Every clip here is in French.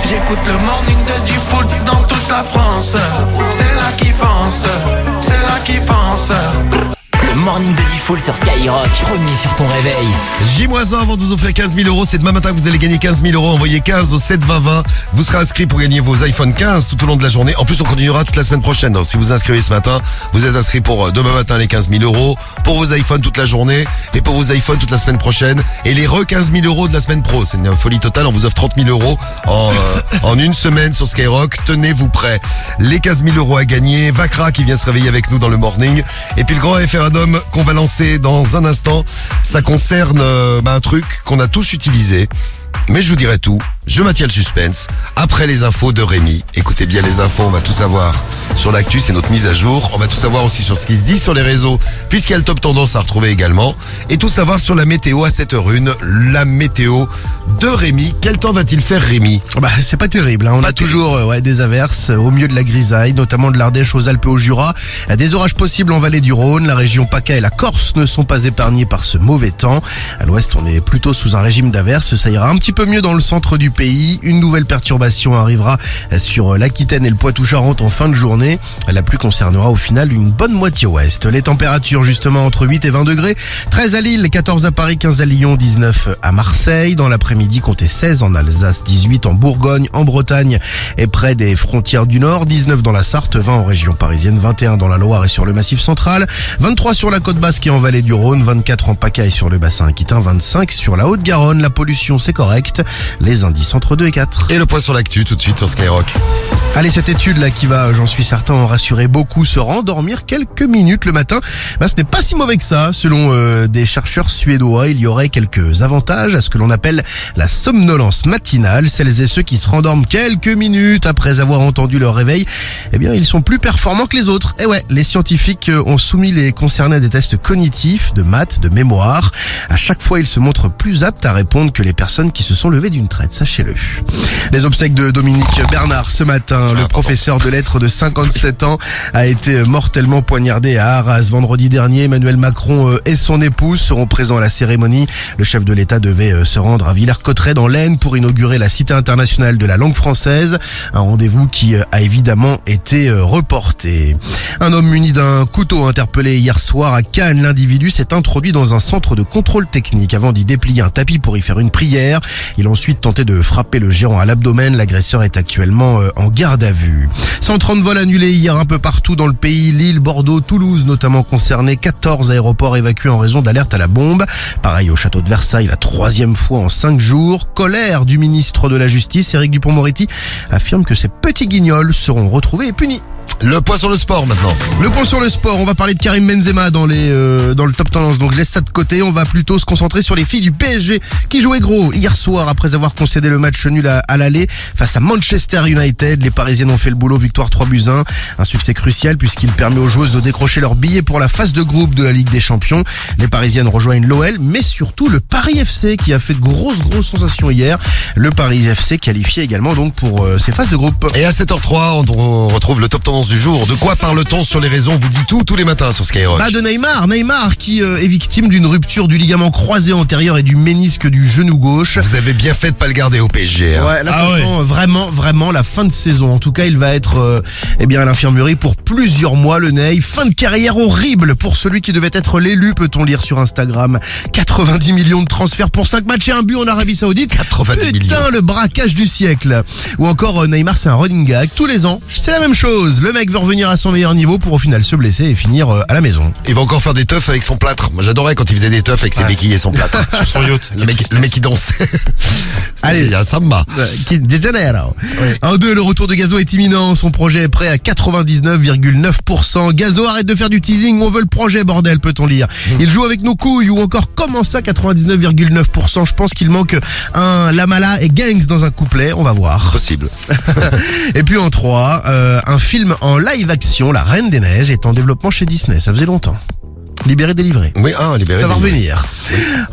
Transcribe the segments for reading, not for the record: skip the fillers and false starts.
J'écoute le morning de Diffoul dans toute la France. C'est là qui fonce, c'est là qui fonce. Le morning de Diffoul sur Skyrock, premier sur ton réveil. J-1 avant de vous offrir 15 000 €. C'est demain matin que vous allez gagner 15 000 €. Envoyez 15 au 7 20 20. Vous serez inscrit pour gagner vos iPhone 15 tout au long de la journée. En plus, on continuera toute la semaine prochaine. Donc, si vous inscrivez ce matin, vous êtes inscrit pour demain matin les 15 000 €, pour vos iPhones toute la journée et pour vos iPhones toute la semaine prochaine. Et les 15 000 € de la semaine pro. C'est une folie totale. On vous offre 30 000 € en une semaine sur Skyrock. Tenez-vous prêts. Les 15 000 € à gagner. Vakra qui vient se réveiller avec nous dans le morning. Et puis le grand référendum qu'on va lancer dans un instant, ça concerne un truc qu'on a tous utilisé. Mais je vous dirai tout, je maintiens le suspense. Après les infos de Rémi, écoutez bien les infos, on va tout savoir sur l'actu, c'est notre mise à jour. On va tout savoir aussi sur ce qui se dit sur les réseaux, puisqu'il y a le top tendance à retrouver également. Et tout savoir sur la météo à 7h01, la météo de Rémi. Quel temps va-t-il faire, Rémi? C'est pas terrible, hein. On a toujours des averses au milieu de la grisaille, notamment de l'Ardèche aux Alpes et au Jura. Des orages possibles en vallée du Rhône, la région PACA et la Corse ne sont pas épargnés par ce mauvais temps. À l'ouest, on est plutôt sous un régime d'averses, ça ira un petit peu mieux dans le centre du pays. Une nouvelle perturbation arrivera sur l'Aquitaine et le Poitou-Charentes en fin de journée. La pluie concernera au final une bonne moitié ouest. Les températures justement entre 8 et 20 degrés. 13 à Lille, 14 à Paris, 15 à Lyon, 19 à Marseille. Dans l'après-midi, comptez 16 en Alsace, 18 en Bourgogne, en Bretagne et près des frontières du Nord, 19 dans la Sarthe, 20 en région parisienne, 21 dans la Loire et sur le Massif central, 23 sur la côte basque et en vallée du Rhône, 24 en PACA et sur le bassin aquitain, 25 sur la Haute-Garonne. La pollution, c'est correct. Les indices entre 2 et 4. Et le point sur l'actu tout de suite sur Skyrock. Allez, cette étude-là qui va, j'en suis certain, en rassurer beaucoup, se rendormir quelques minutes le matin, ce n'est pas si mauvais que ça. Selon des chercheurs suédois, il y aurait quelques avantages à ce que l'on appelle la somnolence matinale. Celles et ceux qui se rendorment quelques minutes après avoir entendu leur réveil, ils sont plus performants que les autres. Et ouais, les scientifiques ont soumis les concernés à des tests cognitifs, de maths, de mémoire. À chaque fois, ils se montrent plus aptes à répondre que les personnes qui se sont levées d'une traite, sachez-le. Les obsèques de Dominique Bernard ce matin. Le professeur de lettres de 57 ans a été mortellement poignardé à Arras vendredi dernier. Emmanuel Macron et son épouse seront présents à la cérémonie. Le chef de l'État devait se rendre à Villers-Cotterêts dans l'Aisne pour inaugurer la Cité internationale de la langue française. Un rendez-vous qui a évidemment été reporté. Un homme muni d'un couteau interpellé hier soir à Cannes. L'individu s'est introduit dans un centre de contrôle technique avant d'y déplier un tapis pour y faire une prière. Il a ensuite tenté de frapper le gérant à l'abdomen. L'agresseur est actuellement en garde à vue. 130 vols annulés hier un peu partout dans le pays. Lille, Bordeaux, Toulouse notamment concernés. 14 aéroports évacués en raison d'alerte à la bombe. Pareil au château de Versailles, la 3e fois en 5 jours. Colère du ministre de la Justice, Éric Dupond-Moretti, affirme que ces petits guignols seront retrouvés et punis. Le point sur le sport maintenant. Le point sur le sport, on va parler de Karim Benzema dans le top tendance, donc je laisse ça de côté. On va plutôt se concentrer sur les filles du PSG qui jouaient gros hier soir après avoir concédé le match nul à l'aller face à Manchester United. Les Parisiennes ont fait le boulot, victoire 3-1. Un succès crucial puisqu'il permet aux joueuses de décrocher leur billet pour la phase de groupe de la Ligue des Champions. Les Parisiennes rejoignent l'OL, mais surtout le Paris FC qui a fait de grosses sensations hier. Le Paris FC qualifié également donc pour ses phases de groupe. Et à 7h03, on retrouve le top tendance du jour. De quoi parle-t-on sur les réseaux? On vous dit tout tous les matins sur Skyrock. De Neymar qui est victime d'une rupture du ligament croisé antérieur et du ménisque du genou gauche. Vous avez bien fait de pas le garder au PSG. Hein. Ouais, là ça sent vraiment la fin de saison. En tout cas, il va être à l'infirmerie pour plusieurs mois, le Ney. Fin de carrière horrible pour celui qui devait être l'élu, peut-on lire sur Instagram. 90 millions de transferts pour 5 matchs et un but en Arabie Saoudite. 90 millions. Le braquage du siècle. Ou encore Neymar, c'est un running gag. Tous les ans, c'est la même chose. Le mec veut revenir à son meilleur niveau pour au final se blesser et finir à la maison. Il va encore faire des teufs avec son plâtre. Moi j'adorais quand il faisait des teufs avec ses béquilles et son plâtre. Sur son yacht. Le mec qui danse. Allez, il y a un samba. En 2, le retour de Gazo est imminent. Son projet est prêt à 99,9%. Gazo, arrête de faire du teasing. On veut le projet, bordel, peut-on lire. Il joue avec nos couilles ou encore comment ça 99,9%. Je pense qu'il manque un Lamala et Gangs dans un couplet. On va voir. Possible. Et puis en 3, un film en live action, La Reine des Neiges, est en développement chez Disney. Ça faisait longtemps. Libéré, délivré. Oui, libéré. Ça va revenir.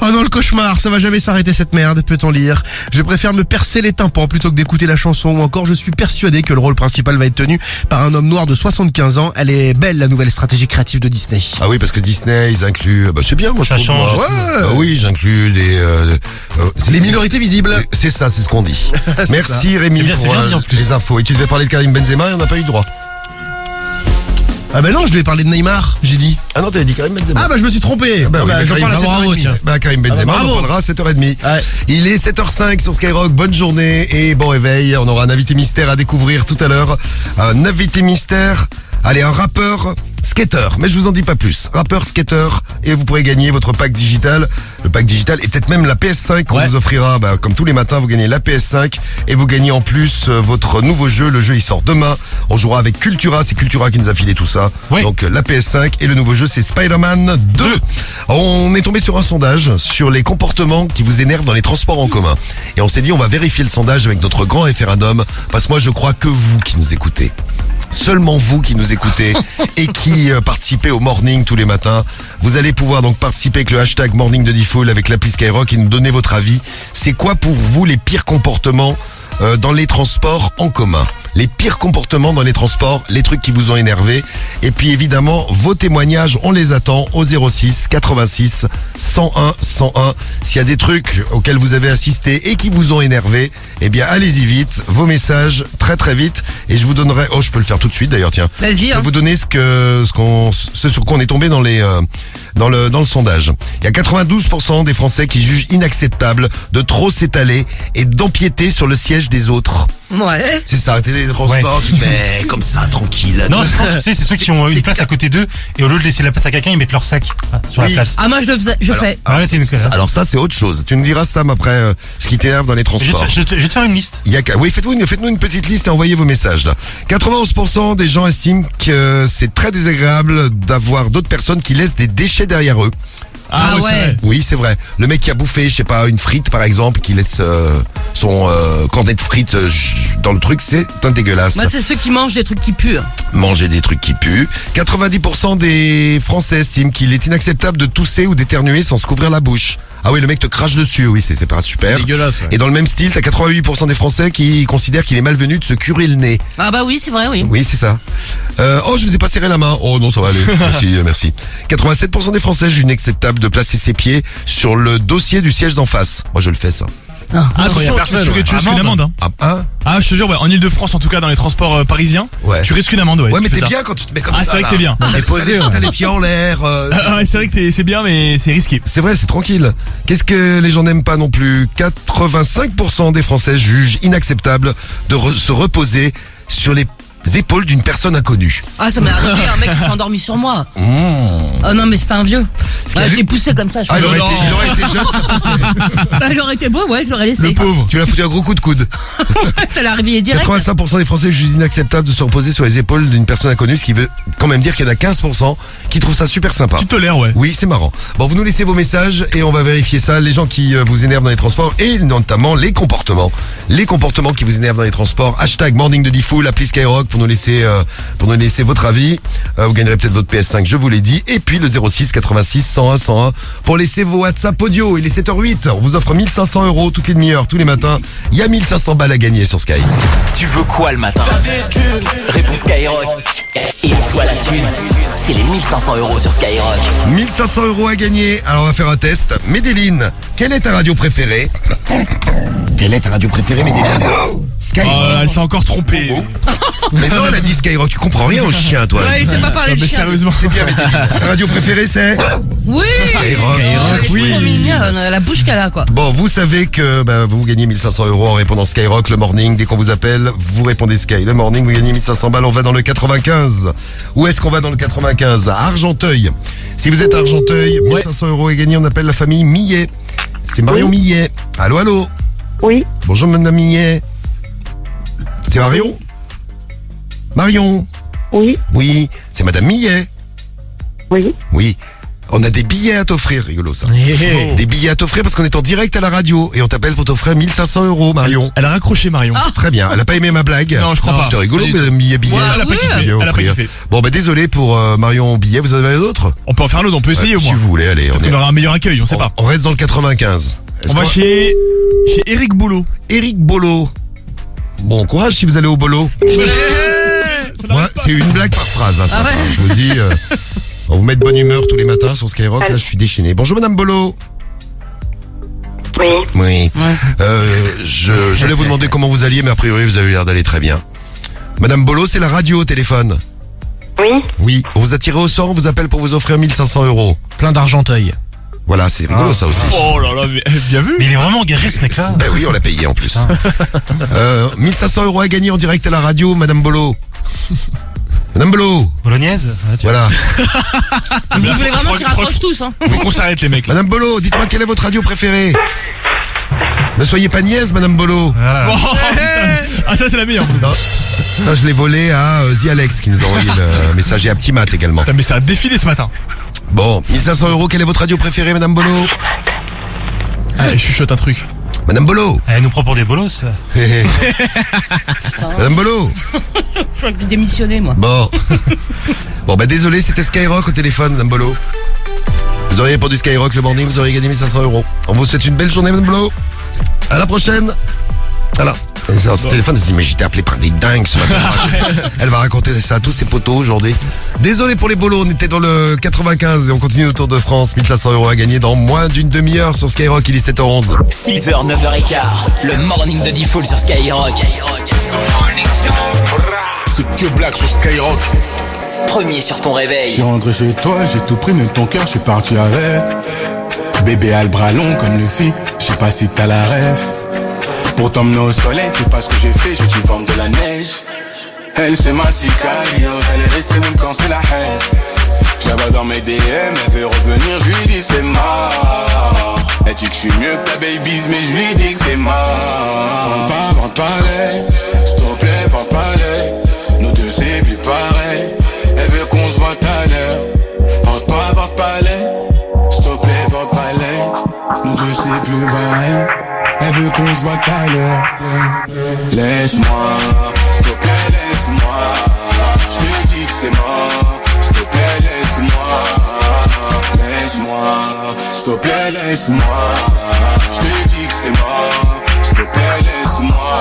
Oh non, le cauchemar, ça va jamais s'arrêter cette merde, peut-on lire. Je préfère me percer les tympans plutôt que d'écouter la chanson, ou encore je suis persuadé que le rôle principal va être tenu par un homme noir de 75 ans. Elle est belle, la nouvelle stratégie créative de Disney. Ah oui, parce que Disney, ils incluent... c'est bien, moi je Ça trouve. change. moi. Ouais. Oui, j'inclus Les minorités visibles. C'est ça, c'est ce qu'on dit. C'est Merci Rémi C'est pour bien dit, en plus. les infos. Et tu devais parler de Karim Benzema et on n'a pas eu le droit. Ah bah non, je devais parler de Neymar, j'ai dit. Ah non, t'avais dit Karim Benzema. Ah bah je me suis trompé. Bah oui, j'en Karim, parle à 7h30. Karim Benzema, Ah bah on en bravo. parlera à 7h30. Ouais. Il est 7h05 sur Skyrock, bonne journée et bon réveil. On aura un invité mystère à découvrir tout à l'heure. Un invité mystère, allez, un rappeur skater, mais je vous en dis pas plus. Rappeur skater, et vous pourrez gagner votre pack digital. Le pack digital et peut-être même la PS5 qu'on Ouais. vous offrira. Comme tous les matins, vous gagnez la PS5 et vous gagnez en plus votre nouveau jeu. Le jeu, il sort demain. On jouera avec Cultura, c'est Cultura qui nous a filé tout ça. Oui. Donc la PS5 et le nouveau jeu, c'est Spider-Man 2. On est tombé sur un sondage sur les comportements qui vous énervent dans les transports en commun. Et on s'est dit, on va vérifier le sondage avec notre grand référendum, parce que moi, je crois que vous qui nous écoutez. Seulement vous qui nous écoutez et qui participez au morning tous les matins. Vous allez pouvoir donc participer avec le hashtag morning de Diffoul avec l'appli Skyrock et nous donner votre avis. C'est quoi pour vous les pires comportements dans les transports en commun? Les pires comportements dans les transports, les trucs qui vous ont énervé. Et puis évidemment, vos témoignages, on les attend au 06 86 101 101. S'il y a des trucs auxquels vous avez assisté et qui vous ont énervé, eh bien allez-y vite, vos messages très très vite. Et je vous donnerai, je peux le faire tout de suite d'ailleurs, tiens. Vas-y, Je hein. vais vous donner ce sur quoi on est tombé dans le sondage. Il y a 92% des Français qui jugent inacceptable de trop s'étaler et d'empiéter sur le siège des autres. Ouais. C'est ça, arrêter les transports, tu te mets comme ça, tranquille. Non, je pense, tu sais, c'est ceux qui ont une place à côté d'eux et au lieu de laisser la place à quelqu'un, ils mettent leur sac sur Oui. la place. Ah, moi, je le faisais, je fais. Ouais, c'est une connasse. Alors ça, c'est autre chose. Tu nous diras, Sam, après, ce qui t'énerve dans les transports. Je vais te faire une liste. Oui, faites-nous une petite liste et envoyez vos messages là. 91% des gens estiment que c'est très désagréable d'avoir d'autres personnes qui laissent des déchets derrière eux. Ah ouais. Oui, c'est vrai. Le mec qui a bouffé, je sais pas, une frite par exemple, qui laisse son cornet de frites dans le truc, c'est un dégueulasse. Moi, c'est ceux qui mangent des trucs qui puent. Manger des trucs qui puent. 90% des Français estiment qu'il est inacceptable de tousser ou d'éternuer sans se couvrir la bouche. Ah oui, le mec te crache dessus, oui, c'est pas super. Dégueulasse, ouais. Et dans le même style, t'as 88% des Français qui considèrent qu'il est malvenu de se curer le nez. Ah bah oui, c'est vrai, oui. Oui, c'est ça. Je vous ai pas serré la main. Oh non, ça va aller. Merci. 87% des Français jugent inacceptable de placer ses pieds sur le dossier du siège d'en face. Moi, je le fais, ça. Attention, tu risques une amende. Hein. Ah, Je te jure, en Ile-de-France, en tout cas, dans les transports parisiens, Ouais. tu risques une amende. ouais, tu mais fais t'es ça. bien quand tu te mets comme ça. Ah, c'est vrai là. que t'es bien. T'es posé, t'as les pieds en l'air. Ouais, c'est vrai que c'est bien, mais c'est risqué. C'est vrai, c'est tranquille. Qu'est-ce que les gens n'aiment pas non plus? 85% des Français jugent inacceptable de se reposer sur les épaules d'une personne inconnue. Ah, ça m'est arrivé, un mec qui s'est endormi sur moi. Oh non, mais c'était un vieux. qu'il a Ouais, je vu- l'ai poussé comme ça. Je Ah, fais, il aurait été jeune, ça passait. il aurait été beau, ouais, je l'aurais laissé. Le pauvre. Tu l'as foutu un gros coup de coude. Ça l'a réveillé direct. 85% des Français jugent inacceptable de se reposer sur les épaules d'une personne inconnue, ce qui veut quand même dire qu'il y en a 15% qui trouvent ça super sympa. Tu tolères, ouais. Oui, c'est marrant. Bon, vous nous laissez vos messages et on va vérifier ça. Les gens qui vous énervent dans les transports et notamment les comportements. Les comportements qui vous énervent dans les transports. Hashtag Morning de Diffoul, appli Skyrock pour nous laisser votre avis. Vous gagnerez peut-être votre PS5, je vous l'ai dit. Et puis le 06 86 101 101 pour laisser vos WhatsApp audio. Il est 7h08. On vous offre 1500 € toutes les demi-heures, tous les matins. Il y a 1500 balles à gagner sur Sky. Tu veux quoi le matin? Réponse Skyrock. Et toi la thune, c'est les 1500 € sur Skyrock. 1500 € à gagner. Alors on va faire un test. Médéline, quelle est ta radio préférée? Quelle est ta radio préférée, Médéline? Skyrock. Oh, elle s'est encore trompée. Mais non, elle a dit Skyrock. Tu comprends rien au chien, toi. Ouais, il sait pas parler Non, de mais chien. sérieusement. Ta radio préférée, c'est Oui. Skyrock. Elle est trop mignonne, la bouche qu'elle a, quoi. Bon, vous savez que vous gagnez 1500 € en répondant Skyrock le morning. Dès qu'on vous appelle, vous répondez Sky. Le morning, vous gagnez 1500 balles. On va dans le 95. Où est-ce qu'on va dans le 95? À Argenteuil. Si vous êtes à Argenteuil, 1500 € est gagné. On appelle la famille Millet. C'est Marion Millet. Allô, allô. Oui, Bonjour, madame Millet. C'est Marion? Marion? oui, Oui, c'est madame Millet. oui. Oui. On a des billets à t'offrir, rigolo ça. Des billets à t'offrir parce qu'on est en direct à la radio et on t'appelle pour t'offrir 1500 €, Marion. Elle a raccroché Marion. Très bien, elle a pas aimé ma blague. Non, je crois pas. C'était rigolo, Pas du mais elle a mis billet. Ouais, elle a pas kiffé. Billet à Elle a pas offrir. kiffé. Bon, bah désolé pour Marion billet, vous en avez d'autres? On peut en faire un autre, on peut essayer au Si moins. vous voulez, allez. Peut-être qu'on aura un meilleur accueil, on sait pas. On reste dans le 95. On va chez Eric Boulot. Eric Bolo. Bon courage si vous allez au Bolo. Moi, c'est une blague par phrase, hein, ce matin. Je vous le dis. On vous met de bonne humeur tous les matins sur Skyrock. Là, je suis déchaîné. Bonjour, Madame Bolo. Oui. Oui. J'allais vous demander comment vous alliez, mais a priori, vous avez l'air d'aller très bien. Madame Bolo, c'est la radio au téléphone. Oui. Oui. On vous a tiré au sort, on vous appelle pour vous offrir 1500 €. Plein d'argenteuil. Voilà, c'est rigolo ça aussi. Oh là là, bien vu. Mais il est vraiment garé ce mec-là. Ben oui, on l'a payé en plus. 1500 € à gagner en direct à la radio, Madame Bolo. Madame Bolo. Bolognaise. Ouais, tu vois. Voilà. Vous voulez vraiment qu'ils raccrochent tous, hein. Faut qu'on s'arrête les mecs là. Madame Bolo, dites-moi quelle est votre radio préférée? Ne soyez pas niaise, Madame Bolo. Voilà. Oh, putain. Ah ça c'est la meilleure. Non. Ça, je l'ai volé à The Alex qui nous a envoyé le message et à Petit Matt également. Putain, mais ça a défilé ce matin. Bon, 1500 €, quelle est votre radio préférée, Madame Bolo? Allez, je chuchote un truc. Madame Bolo. Elle nous prend pour des bolos. Madame Bolo. Je crois que j'ai démissionné, moi. Bon. Bon, bah désolé, c'était Skyrock au téléphone, Madame Bolo. Vous auriez répondu Skyrock le morning, vous auriez gagné 1500 €. On vous souhaite une belle journée, Madame Bolo. À la prochaine. Voilà. Et sur ce téléphone, elle se dit, mais j'étais appelé par des dingues ce matin. Elle va raconter ça à tous ses potos aujourd'hui. Désolé pour les bolos, on était dans le 95 et on continue le Tour de France. 1500 € à gagner dans moins d'une demi-heure sur Skyrock, il est 7h11. 6h, 9h15, le morning de Diffoul sur Skyrock. C'est que Black sur Skyrock. Premier sur ton Je réveil. suis rentré chez toi, j'ai tout pris, même ton cœur, je suis parti avec. Bébé a le bras long comme Luffy, je sais pas si t'as la rêve. Pour t'emmener au soleil, c'est pas ce que j'ai fait, j'ai dû vendre de la neige. Elle c'est ma sicario, elle est restée même quand c'est la haine. J'avais dans mes DM, elle veut revenir, je lui dis c'est mort. Elle dit que je suis mieux que ta babies, mais je lui dis que c'est mort. Vente pas l'œil, s'il te plaît, vente pas l'œil. Nous deux c'est plus pareil, elle veut qu'on se voit à l'heure. Vente pas l'œil, s'il te plaît, vente pas l'œil. Nous deux c'est plus pareil. Elle veut qu'on se voit à l'heure. Laisse-moi, s'il te plaît, laisse-moi. Je te dis que c'est mort. S'il te plaît, laisse-moi. Laisse-moi, s'il te plaît, laisse-moi. Je te dis que c'est mort. S'il te plaît, laisse-moi.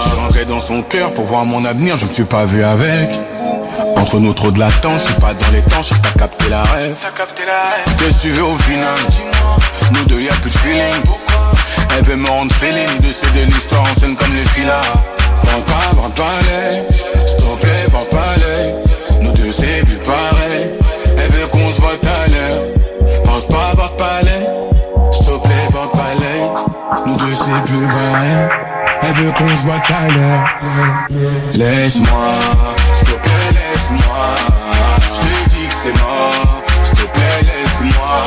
Je suis rentré dans son cœur pour voir mon avenir, je me suis pas vu avec. Entre nous trop de latence, je suis pas dans les temps, je t'as capté la rêve. Qu'est-ce que tu veux au final? Nous deux y'a plus de feeling. Elle veut me rendre fêlé, de c'est de l'histoire ancienne comme les filas. Vente pas l'œil, s'il te plaît, vente pas l'œil. Nous deux c'est plus pareil, elle veut qu'on se voit à l'heure. Vente pas l'œil, s'il te plaît, vente pas l'œil. Nous deux c'est plus pareil, elle veut qu'on se voit à l'heure. Laisse-moi, s'il te plaît, laisse-moi. Je te dis que c'est mort, s'il te plaît, laisse-moi.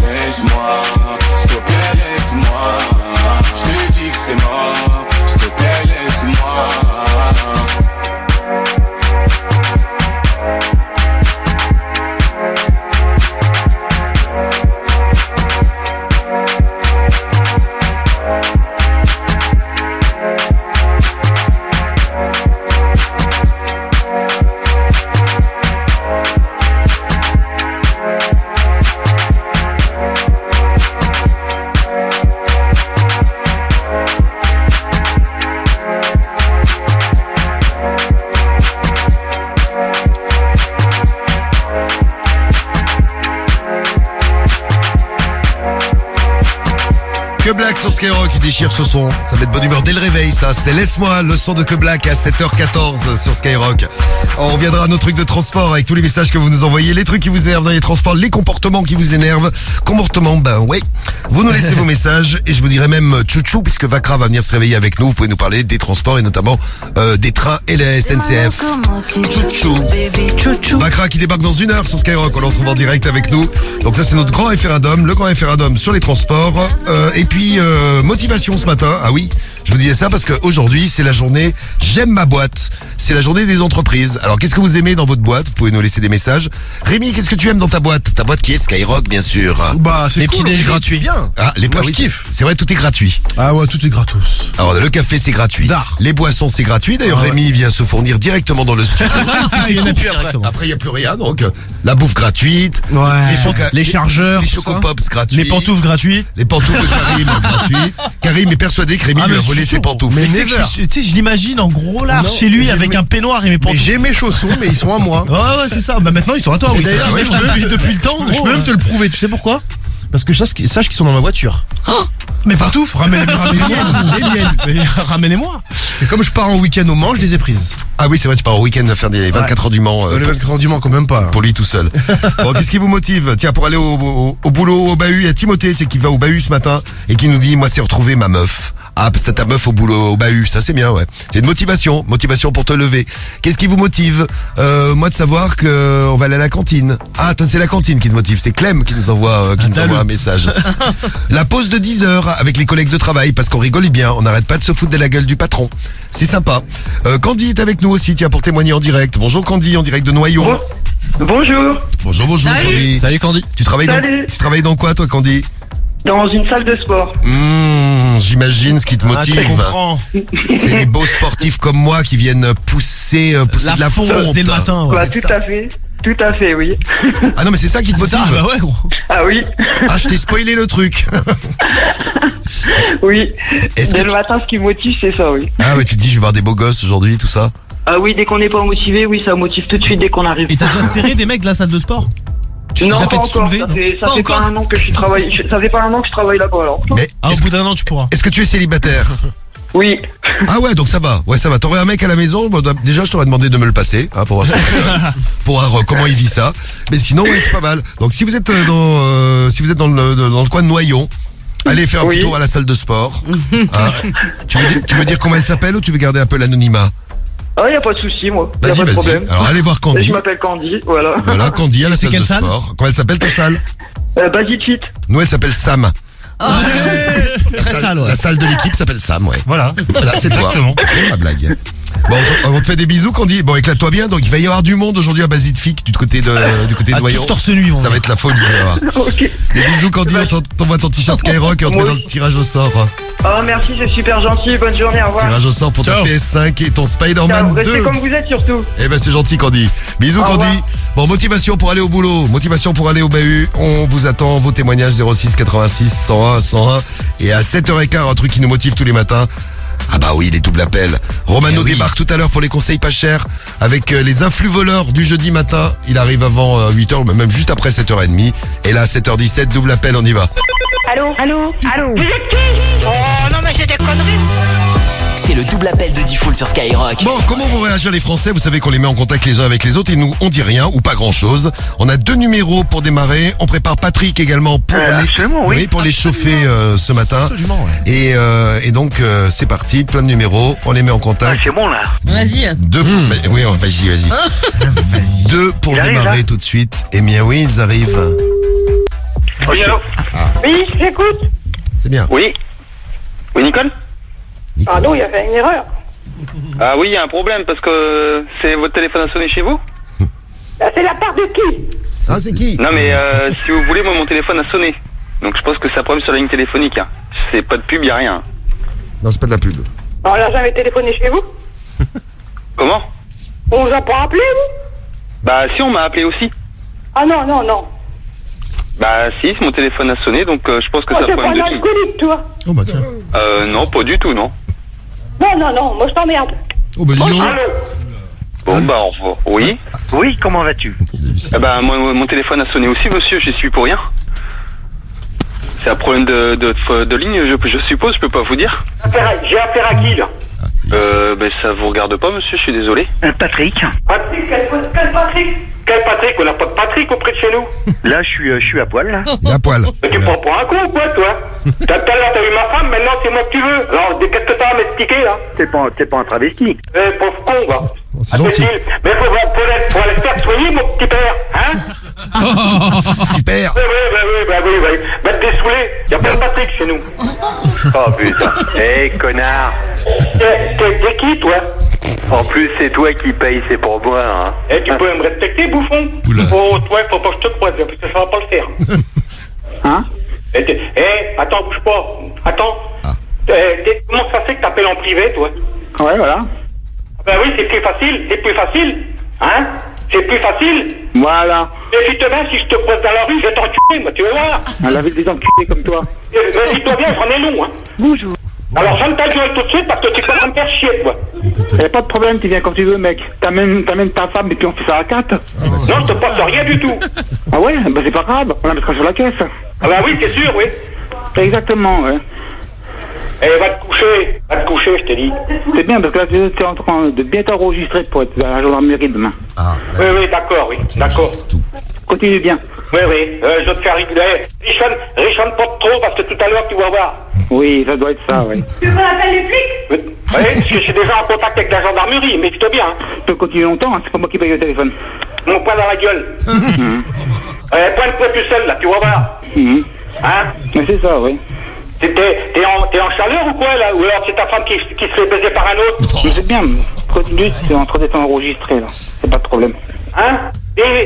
Laisse-moi, s'il te plaît, laisse-moi. Je te dis que c'est mort, s'il te plaît, laisse-moi. Que Black sur Skyrock, il déchire ce son. Ça met de bonne humeur dès le réveil, ça. C'était Laisse-moi, le son de Que Black à 7h14 sur Skyrock. On reviendra à nos trucs de transport avec tous les messages que vous nous envoyez, les trucs qui vous énervent dans les transports, les comportements qui vous énervent. Comportement, ben ouais. Vous nous laissez vos messages et je vous dirai même tchouchou puisque Vakra va venir se réveiller avec nous. Vous pouvez nous parler des transports et notamment des trains et la SNCF. Tchouchou. Vakra qui débarque dans 1 heure sur Skyrock. On le retrouve en direct avec nous. Donc ça c'est notre grand référendum, le grand référendum sur les transports. Et puis motivation ce matin. Ah oui, je Je vous disais ça parce qu'aujourd'hui, c'est la journée J'aime ma boîte. C'est la journée des entreprises. Alors, qu'est-ce que vous aimez dans votre boîte? Vous pouvez nous laisser des messages. Rémi, qu'est-ce que tu aimes dans ta boîte? Ta boîte qui est Skyrock, bien sûr. Bah, c'est Les cool, petits déj c'est gratuits. bien. Ah, les Moi, oui, je kiffe. C'est vrai, tout est gratuit. Ah ouais, tout est gratos. Alors, le café, c'est gratuit. D'art. Les boissons, c'est gratuit. D'ailleurs, Ah ouais. Rémi vient se fournir directement dans le studio. Il y en a plus après. Après, il n'y a plus rien. Donc, la bouffe gratuite. Ouais. Les chargeurs, Les tout ça. chocopops gratuits. Les pantoufles gratuites. Les pantoufles de Karim gratuits. Karim est persuadé que Rémi lui a volé ses pantoufles. Mais Tu sais que never. tu sais, je l'imagine en gros là, Non, chez lui, j'ai avec mes- un peignoir et mes Mais pantoufles. j'ai mes chaussons, mais ils sont à moi. Ouais, c'est ça. Bah maintenant, ils sont à toi. Et Oui, ça, d'ailleurs, c'est ouais, vrai, depuis le temps, Je gros. peux même te le prouver, tu sais pourquoi? Parce que sache qu'ils sont dans ma voiture. Mais pantoufles, ramène-les miennes. Mais ramènez-moi. Et comme je pars en week-end au Mans, je les ai prises. Ah oui, c'est vrai, tu pars au week-end à faire des 24 heures du Mans. Les 24 heures du Mans, quand même pas. Pour lui tout seul. Bon, qu'est-ce qui vous motive? Tiens, pour aller au boulot, au bahut, il y a Timothée, tu sais, qui va au bahut ce matin et qui nous dit, moi, c'est retrouver ma meuf. Ah, c'est ta meuf au boulot, au bahut, ça c'est bien, ouais. C'est une motivation pour te lever. Qu'est-ce qui vous motive? Moi, de savoir que on va aller à la cantine. Ah, attends, c'est la cantine qui te motive, c'est Clem qui nous envoie un message. La pause de 10 heures avec les collègues de travail, parce qu'on rigole bien, on n'arrête pas de se foutre de la gueule du patron. C'est sympa. Candy est avec nous aussi, tiens, pour témoigner en direct. Bonjour Candy, en direct de Noyon. Bonjour. Bonjour Salut. Candy. Salut Candy. Tu travailles Salut. tu travailles dans quoi toi Candy? Dans une salle de sport. J'imagine ce qui te motive. Je comprends. C'est les beaux sportifs comme moi qui viennent pousser de la fonte. dès le matin. Ouais, Bah, c'est tout ça. à fait. Tout à fait, oui. Ah non mais c'est ça qui te C'est motive. ça, bah ouais, gros. Ah oui. Ah je t'ai spoilé le truc. Oui. Est-ce Dès que le tu- matin, ce qui me motive, c'est ça, oui. Ah ouais tu te dis je vais voir des beaux gosses aujourd'hui tout ça. Ah oui, dès qu'on n'est pas motivé, oui, ça motive tout de suite dès qu'on arrive. Et t'as déjà serré des mecs de la salle de sport? Tu t'es Non, déjà pas fait te encore. soulever? Ça Pas fait pas encore. un an que je travaille. Ça fait pas un an que je travaille là-bas, alors. Mais Ah, au est-ce bout que, d'un an, tu pourras. est-ce que tu es célibataire? Oui. Ah ouais donc ça va. Ouais ça va. T'aurais un mec à la maison. Bon, déjà je t'aurais demandé de me le passer pour voir, pour voir comment il vit ça. Mais sinon ouais c'est pas mal. Donc si vous êtes dans le coin de Noyon. Allez faire un petit Oui. tour à la salle de sport. Hein. Tu veux dire comment elle s'appelle ou tu veux garder un peu l'anonymat? Ah, y a pas de souci, moi. Y a Vas-y, pas de vas-y. problème. Alors allez voir Candy. Je m'appelle Candy, voilà. Voilà, Candy à la C'est salle de quelle salle sport. Comment elle s'appelle ta salle? Basic Fit. Nous elle s'appelle Sam. Très sale, ouais. La salle de l'équipe s'appelle Sam, ouais. Voilà. Voilà, c'est toi. Exactement. La blague. Bon, on te fait des bisous, Candy. Bon, éclate-toi bien. Donc, il va y avoir du monde aujourd'hui à Basic du côté de Ah, Noyon. tous torse nu, ils vont Ça va être la folie. alors. Ok. Des bisous, Candy. On t'envoie ton t-shirt Skyrock et on te met dans le tirage au sort. Ah, merci, c'est super gentil. Bonne journée, au revoir. Tirage au sort pour ta Ciao. PS5 et ton Ciao, Spider-Man restez 2. comme vous êtes surtout. Eh ben, c'est gentil, Candy. Bisous, Au Candy. revoir. Bon, motivation pour aller au boulot. Motivation pour aller au bahut. On vous attend. Vos témoignages 06 86 101 101. Et à 7h15, un truc qui nous motive tous les matins. Ah bah oui, les doubles appels. Romano débarque tout à l'heure pour les conseils pas chers avec les influx voleurs du jeudi matin. Il arrive avant 8h, mais même juste après 7h30. Et là, 7h17, double appel, on y va. Allô? Allô? Allô? Vous êtes qui? Oh non mais c'est des conneries. C'est le double appel de Diffoul sur Skyrock. Bon, comment vont réagir les Français? Vous savez qu'on les met en contact les uns avec les autres et nous, on dit rien ou pas grand-chose. On a 2 numéros pour démarrer. On prépare Patrick également pour absolument, oui. pour les chauffer ce matin. Absolument, ouais. Et donc, c'est parti, plein de numéros. On les met en contact. C'est bon là. Vas-y. Deux pour... Oui, vas-y. Deux pour Ils arrivent, démarrer là tout de suite. Eh bien oui, ils arrivent. Oui, allô? Oui, j'écoute. C'est bien. Oui. Oui, Nicole? Pardon, il y avait une erreur. Ah oui, il y a un problème parce que c'est votre téléphone a sonné chez vous? C'est la part de qui? Ah, c'est qui? Non mais si vous voulez, moi mon téléphone a sonné. Donc je pense que c'est un problème sur la ligne téléphonique. Hein. C'est pas de pub, y a rien. Non, c'est pas de la pub. On n'a jamais téléphoné chez vous? Comment? On vous a pas appelé, vous? Bah si, on m'a appelé aussi. Ah non, non, non. Bah si, mon téléphone a sonné, donc je pense que Oh, c'est un c'est pas problème un de ligne. alcoolique, toi. Oh bah tiens. Non, pas du tout, non. Non, non, non, moi je t'emmerde. Oh bah dis donc. Bon bah au revoir. Oui. Oui, comment vas-tu? Eh ben moi, mon téléphone a sonné aussi, monsieur, j'y suis pour rien. C'est un problème de ligne, je suppose, je peux pas vous dire. J'ai affaire à qui là? Ben ça vous regarde pas, monsieur, je suis désolé. Patrick. Patrick, quel Patrick? Quel Patrick? On n'a pas de Patrick auprès de chez nous. Là, je suis à poil là. Il est à poil. Mais tu me prends pour un con ou quoi, toi? Tout à l'heure, t'as eu ma femme, maintenant c'est moi que tu veux. Alors, qu'est-ce que t'as à m'expliquer, là? T'es pas un travesti. Pauvre con, va. Oh, c'est gentil. Mais faut aller se faire soigner, mon petit père, hein? Super. Oui. Va te dessouler. Y'a pas de Patrick chez nous. Oh putain. Connard. T'es qui, toi? En plus, c'est toi qui paye, c'est pour boire. Hein. Tu peux me respecter, bouffon? Oula. Oh, toi, faut pas que je te croise, parce que ça va pas le faire. Hein? Attends, bouge pas. Attends. Comment ça fait que t'appelles en privé, toi? Ouais, voilà. Ben oui, c'est plus facile. Hein? C'est plus facile. Voilà. Et demain, si je te croise dans la rue, je vais t'enculer, moi, tu vas voir. La ville des enculés comme toi. Dis-toi bien, j'en ai long, hein. Bonjour. Alors, ferme ta gueule tout de suite parce que tu peux me faire chier, toi. Y'a pas de problème, tu viens quand tu veux, mec. T'amènes ta femme et puis on fait ça à 4. Non, je te passe rien du tout. Ah ouais? Bah c'est pas grave, on la mettra sur la caisse. Ah bah oui, c'est sûr, oui. Exactement, ouais. Va te coucher, je t'ai dit. C'est bien, parce que là, tu es en train de bien t'enregistrer pour être à la gendarmerie demain. Ah, oui, d'accord. Continue bien. Oui, je vais te faire rigoler. Richonne pas trop, parce que tout à l'heure, tu vas voir. Oui, ça doit être ça, oui. Tu veux appeler les flics? Oui, parce que je suis déjà en contact avec la gendarmerie, mais plutôt bien. Tu peux continuer longtemps, hein, c'est pas moi qui paye le téléphone. Mon poing dans la gueule. Pointe-toi tout seul, là, tu vas voir. Hein? Mais c'est ça, oui. T'es en chaleur ou quoi, là? Ou alors c'est ta femme qui se fait baiser par un autre? Mais c'est bien, continue, t'es en train d'être enregistré, là. C'est pas de problème. Hein?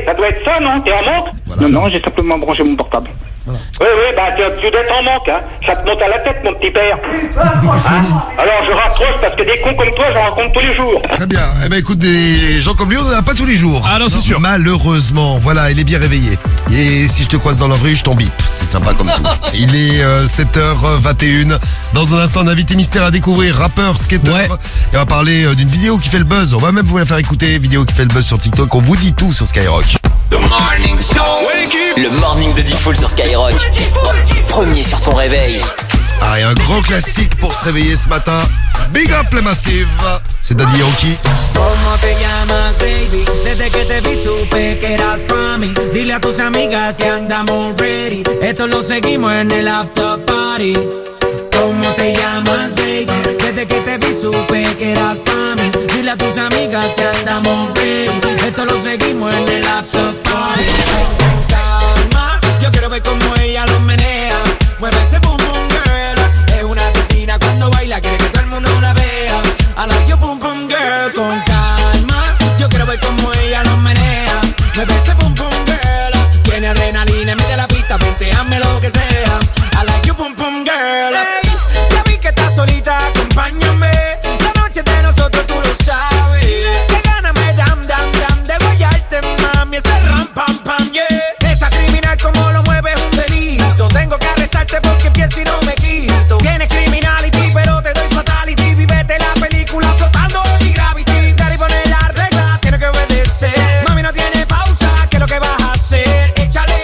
Ça doit être ça, non? T'es en manque? Voilà. Non, j'ai simplement branché mon portable. Voilà. Oui, bah tu dois être en manque, hein. Ça te monte à la tête, mon petit père. Hein? Alors je raccroche parce que des cons comme toi, j'en rencontre tous les jours. Très bien. Eh ben écoute, des gens comme lui, on n'en a pas tous les jours. Ah non, c'est sûr. Malheureusement, voilà, il est bien réveillé. Et si je te croise dans la rue, je t'en bip. C'est sympa comme tout. Il est 7h21. Dans un instant, un invité mystère à découvrir, rappeur, skater. Ouais. Et on va parler d'une vidéo qui fait le buzz. On va même vous la faire écouter, vidéo qui fait le buzz sur TikTok. On vous dit tout sur Skyrock. The Morning Show. Le morning de Diffoul sur Skyrock. Premier sur ton réveil. Ah, et un grand classique pour se réveiller ce matin. Big up les Massive. C'est Daddy Yankee. ¿Cómo te llamas, baby? Desde que te vi supe que eras pa' mí. Dile a tus amigas que andamos ready. Esto lo seguimos en el after party. ¿Cómo te llamas, baby? Desde que te vi supe que eras pa' mí. Dile a tus amigas que andamos ready. Esto lo seguimos en el after party. Con calma, yo quiero ver cómo ella lo menea. Mueve ese boom boom girl. Es una asesina cuando baila, quiere que todo el mundo la vea. I like your boom boom girl. Con calma, yo quiero ver cómo ella lo menea. Mueve ese boom boom girl. Tiene adrenalina, mete la pista, venteame lo que sea. I like your boom boom girl. Hey, ya vi que estás solita, acompáñame. La noche de nosotros tú lo sabes. Que gana me dam de guayarte, mami. Ese ram pam pam, yeah. Esa criminal como lo mueve es un delito. Tengo que arrestarte porque pienso y no me quito. Tienes criminality, pero te doy fatality. Vivete la película flotando en mi gravity. Daddy pone la regla, tiene que obedecer. Mami no tiene pausa, ¿qué es lo que vas a hacer? Échale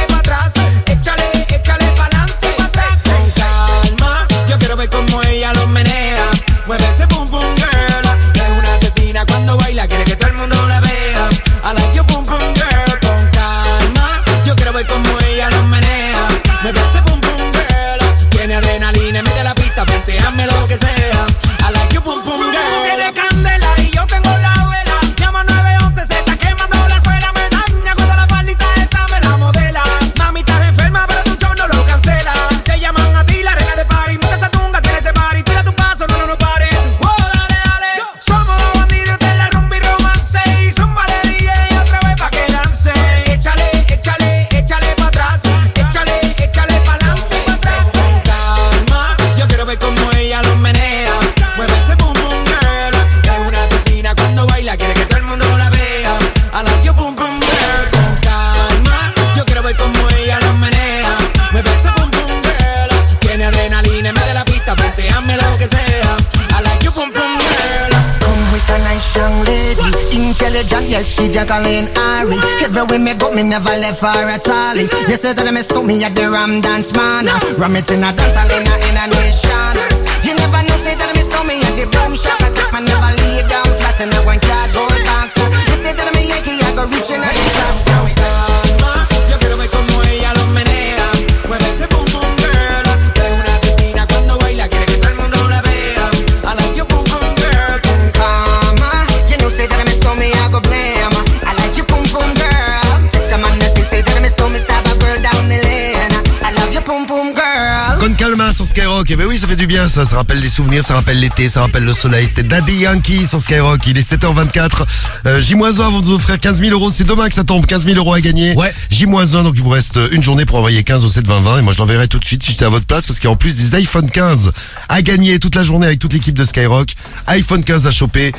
pa' atrás. Échale pa'lante, pa' atrás. Con calma, yo quiero ver cómo ella lo menea. Mueve ese boom boom girl. Es una asesina cuando baila, quiere que todo el mundo la vea. I like your boom boom girl. Con calma, yo quiero ver cómo ella lo menea. Mueve ese boom boom girl. Tiene adrenalina, mete la pista, venteame lo que sea. I like your boom boom girl. Tú tienes candela y yo tengo la vela. Llama 911, se está quemando la suela. Me daña cuando la faldita esa me la modela. Mami, estás enferma, pero tu show no lo cancela. Te llaman a ti, la reina de party. Mucha esa tunga, tiene ese party. Tira tu paso, no pare. Oh, dale. Somos los bandidos de la rumba y romance. Y zumba de DJ otra vez pa' que lance. Échale pa' atrás. Échale pa'lante, pa' atrás. Con calma, yo quiero ver cómo ella lo menea. Mueve ese boom boom girl. Es una asesina cuando baila, quiere que todo el mundo la vea. I like your boom boom girl. Con calma, yo quiero ver cómo ella lo menea. Mueve ese boom boom girl. Tiene adrenalina, mete la pista, venteame lo que sea. I like your boom boom girl. Come with a nice young lady, intelligent, yes, she Jacqueline Ari. Everywhere me go, me never left her at all. You said that I mistook me at the Ram Dance Man. Ram it in a dance hall in a nation. You never know, say that I mistook me at the Boom Shop. I take my never lay down flat in a one cardboard box. You said that I'm a Yankee, I go reaching out the top. Con calma, yo quiero ver cómo ella lo menea. Mueve ese boom boom girl. Es una asesina cuando baila, quiere que todo el mundo la vea. I like your boom boom girl. Calma, you know, say that I mistook me, I go blame. I like you, boom boom girl. sur Skyrock. Eh ben oui, ça fait du bien ça rappelle des souvenirs, ça rappelle l'été, ça rappelle le soleil. C'était Daddy Yankee sur Skyrock. Il est 7h24. J-1 vont vous offrir 15 000 euros. C'est demain que ça tombe, 15 000 euros à gagner. Ouais. J-1, donc il vous reste une journée pour envoyer 15 au 7-20-20. Et moi je l'enverrai tout de suite si j'étais à votre place, parce qu'il y a en plus des iPhone 15 à gagner toute la journée avec toute l'équipe de Skyrock. iPhone 15 à choper.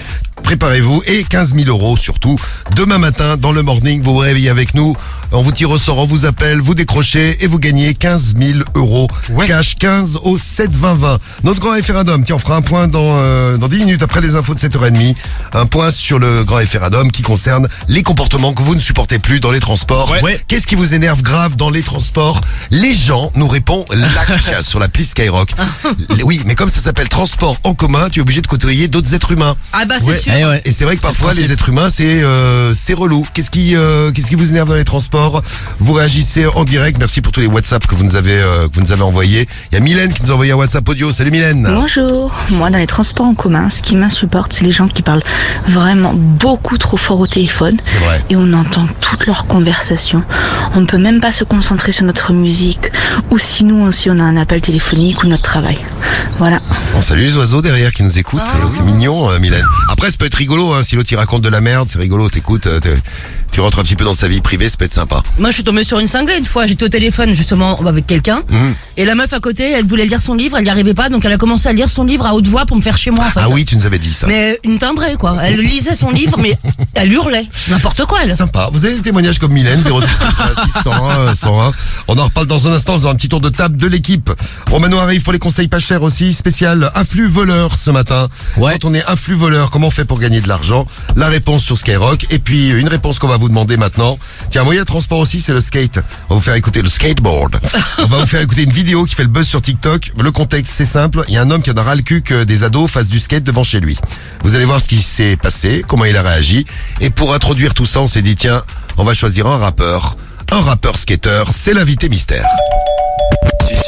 Préparez-vous, et 15 000 euros surtout. Demain matin, dans le morning, vous vous réveillez avec nous. On vous tire au sort, on vous appelle, vous décrochez et vous gagnez 15 000 euros. Ouais. Cash 15 au 7-20-20. Notre grand référendum, tiens, on fera un point dans 10 minutes après les infos de 7h30. Un point sur le grand référendum qui concerne les comportements que vous ne supportez plus dans les transports. Ouais. Qu'est-ce qui vous énerve grave dans les transports? Les gens nous répond LAC sur l'appli Skyrock. Oui, mais comme ça s'appelle transport en commun, tu es obligé de côtoyer d'autres êtres humains. Ah bah c'est sûr. Et c'est vrai que parfois les êtres humains c'est relou. Qu'est-ce qui vous énerve dans les transports? Vous réagissez en direct. Merci pour tous les WhatsApp que vous nous avez envoyés. Il y a Mylène qui nous a envoyé un WhatsApp audio. Salut Mylène. Bonjour. Moi dans les transports en commun, ce qui m'insupporte, c'est les gens qui parlent vraiment beaucoup trop fort au téléphone. C'est vrai. Et on entend toutes leurs conversations. On ne peut même pas se concentrer sur notre musique ou sinon si on a un appel téléphonique ou notre travail. Voilà. On salue les oiseaux derrière qui nous écoutent. C'est mignon, Mylène. Après, ça peut être rigolo, hein, si l'autre il raconte de la merde, c'est rigolo, t'écoutes, tu rentres un petit peu dans sa vie privée, ça peut être sympa. Moi je suis tombée sur une cinglée une fois, j'étais au téléphone justement avec quelqu'un et la meuf à côté elle voulait lire son livre, elle n'y arrivait pas donc elle a commencé à lire son livre à haute voix pour me faire chez moi en fait. Ah oui, tu nous avais dit ça. Mais une timbrée quoi, elle lisait son livre mais elle hurlait, n'importe quoi elle. Sympa, vous avez des témoignages comme Mylène, 0686 101 101. On en reparle dans un instant en faisant un petit tour de table de l'équipe. Romano arrive pour les conseils pas chers aussi, spécial influx voleur ce matin. Quand on est influx voleur, comment on fait pour gagner de l'argent? La réponse sur Skyrock, et puis une réponse qu'on va vous demander maintenant. Tiens, un moyen de transport aussi, c'est le skate. On va vous faire écouter le skateboard. On va vous faire écouter une vidéo qui fait le buzz sur TikTok. Le contexte, c'est simple. Il y a un homme qui en a ras le cul que des ados fassent du skate devant chez lui. Vous allez voir ce qui s'est passé, comment il a réagi. Et pour introduire tout ça, on s'est dit, tiens, on va choisir un rappeur skater. C'est l'invité mystère.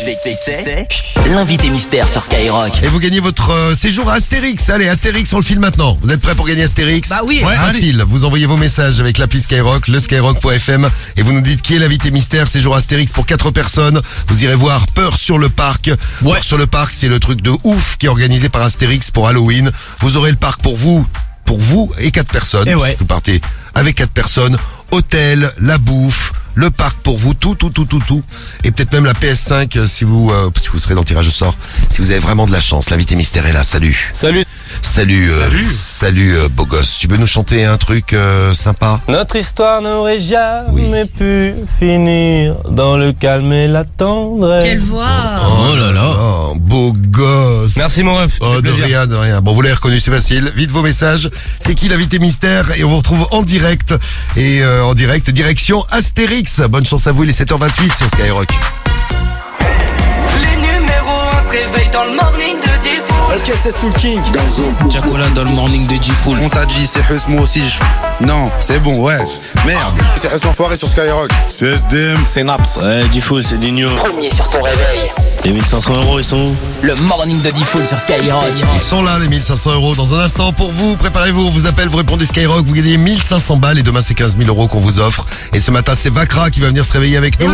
C'est l'invité mystère sur Skyrock. Et vous gagnez votre séjour à Astérix. Allez, Astérix, on le file maintenant. Vous êtes prêts pour gagner Astérix? Bah oui. Ouais, Facile. Vous envoyez vos messages avec l'appli Skyrock, le skyrock.fm, et vous nous dites qui est l'invité mystère. Séjour Astérix pour 4 personnes. Vous irez voir Peur sur le parc. Peur sur le parc, c'est le truc de ouf qui est organisé par Astérix pour Halloween. Vous aurez le parc pour vous et 4 personnes. Et ouais. Vous partez avec 4 personnes. Hôtel, la bouffe, le parc pour vous, tout. Et peut-être même la PS5 si vous serez dans le tirage au sort. Si vous avez vraiment de la chance, l'invité mystère est là. Salut. Salut beau gosse. Tu veux nous chanter un truc sympa? Notre histoire n'aurait jamais pu finir dans le calme et la tendresse. Quelle voix. Oh là là, beau gosse. Merci mon ref. Oh, de rien. Bon, vous l'avez reconnu, c'est facile. Vite vos messages. C'est qui l'invité mystère? Et on vous retrouve en direct. Et en direct, direction Astérix. Bonne chance à vous, il est 7h28 sur Skyrock. Les numéros 1 se réveillent dans le morning de Diffoul. Ok, c'est Soul King. Gazo. Jacola dans le morning de Diffoul. On t'a dit, c'est Hus, moi aussi. Non, c'est bon, ouais. Merde. C'est Hus l'enfoiré sur Skyrock. C'est SDM. C'est Naps. Ouais, Diffoul, c'est Digno. Premier sur ton réveil. Les 1500 euros, ils sont où? Le morning de Diffoul sur Skyrock. Ils sont là, les 1500 euros. Dans un instant, pour vous, préparez-vous, on vous appelle, vous répondez Skyrock, vous gagnez 1500 balles et demain c'est 15 000 euros qu'on vous offre. Et ce matin, c'est Vakra qui va venir se réveiller avec nous.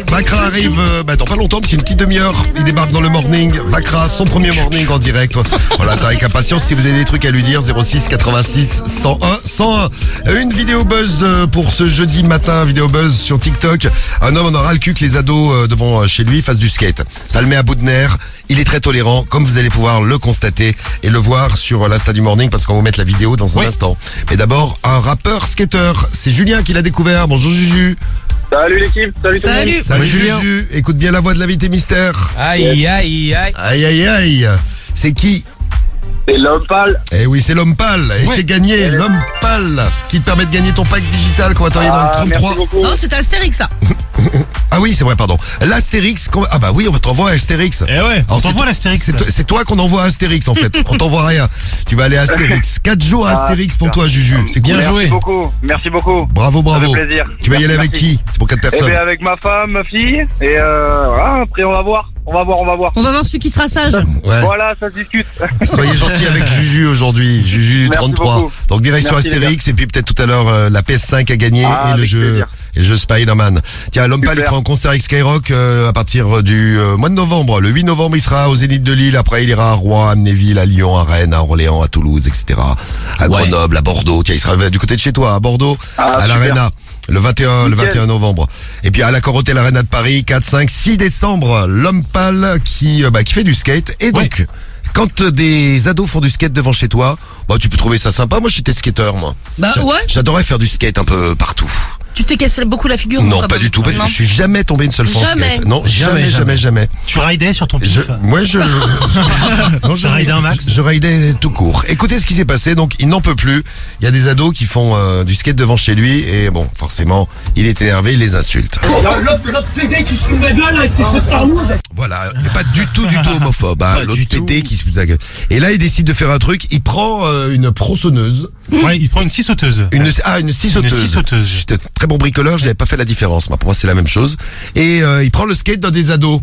Vakra arrive dans pas longtemps, c'est une petite demi-heure. Il débarque dans le morning. Vakra, son premier morning en direct. Voilà, attends avec impatience. Si vous avez des trucs à lui dire, 06 86 101 101. Une vidéo buzz pour ce jeudi matin, vidéo buzz sur TikTok. Un homme en aura le cul que les ados devant chez lui fassent du skate. Ça le met à bout de nerfs. Il est très tolérant, comme vous allez pouvoir le constater et le voir sur l'Insta du morning, parce qu'on va vous mettre la vidéo dans un instant. Mais d'abord, un rappeur skater. C'est Julien qui l'a découvert. Bonjour Juju. Salut l'équipe, salut tout le monde. Salut Juju. Écoute bien la voix de l'invité mystère. Aïe. C'est qui? C'est l'homme pâle. Eh oui, c'est l'homme pâle. Et c'est gagné, l'homme pâle, qui te permet de gagner ton pack digital qu'on va t'envoyer dans le 33. Non, c'est Astérix ça. Ah oui, c'est vrai, pardon. L'Astérix, ah bah oui, on va t'envoyer à Astérix. Eh ouais, on t'envoie l'Astérix. C'est toi qu'on envoie à Astérix en fait. On t'envoie rien. Tu vas aller à Astérix. 4 jours à Astérix pour toi, Juju. C'est cool. Merci beaucoup. Bravo. Ça fait plaisir. Tu vas y aller avec qui? C'est pour 4 personnes. Eh bien, avec ma femme, ma fille. Et voilà, après on va voir. On va voir celui qui sera sage. Ouais. Voilà, ça se discute. Soyez gentils avec Juju aujourd'hui. Juju Merci 33. beaucoup. Donc direction Merci, Astérix et puis peut-être tout à l'heure la PS5 à gagner et le jeu et le jeu Spider-Man. Tiens, l'homme pâle, il Super. sera en concert avec Skyrock à partir du mois de novembre. Le 8 novembre, il sera au Zénith de Lille. Après, il ira à Rouen, à Amnéville, à Lyon, à Rennes, à Orléans, à Toulouse, etc. À Grenoble, à Bordeaux. Tiens, il sera du côté de chez toi, à Bordeaux, à super. l'Arena. Le 21 novembre. Et puis à l'Accor Hôtel Arena de Paris, 4, 5, 6 décembre, l'homme pâle qui fait du skate. Et donc, quand des ados font du skate devant chez toi, tu peux trouver ça sympa. Moi, j'étais skateur, moi. Bah ouais. J'adorais faire du skate un peu partout. Tu t'es cassé beaucoup la figure? Non, pas du tout. Non. Je suis jamais tombé une seule fois en Jamais. skate. Non, jamais. Tu ridais sur ton pif? Moi, je ridais un max. Je ridais tout court. Écoutez ce qui s'est passé. Donc, il n'en peut plus. Il y a des ados qui font du skate devant chez lui et bon, forcément, il est énervé, il les insulte. L'autre PD qui se fout de ma gueule avec ses feux de tarlouse. Voilà, il n'est pas du tout homophobe. Hein, l'autre PD qui se fout de la gueule. Et là, il décide de faire un truc. Il prend une tronçonneuse. Ouais, il prend une scie sauteuse. Une scie sauteuse. Une scie sauteuse. J'étais très bon bricoleur, j'avais pas fait la différence. Pour moi, c'est la même chose. Et il prend le skate d'un des ados.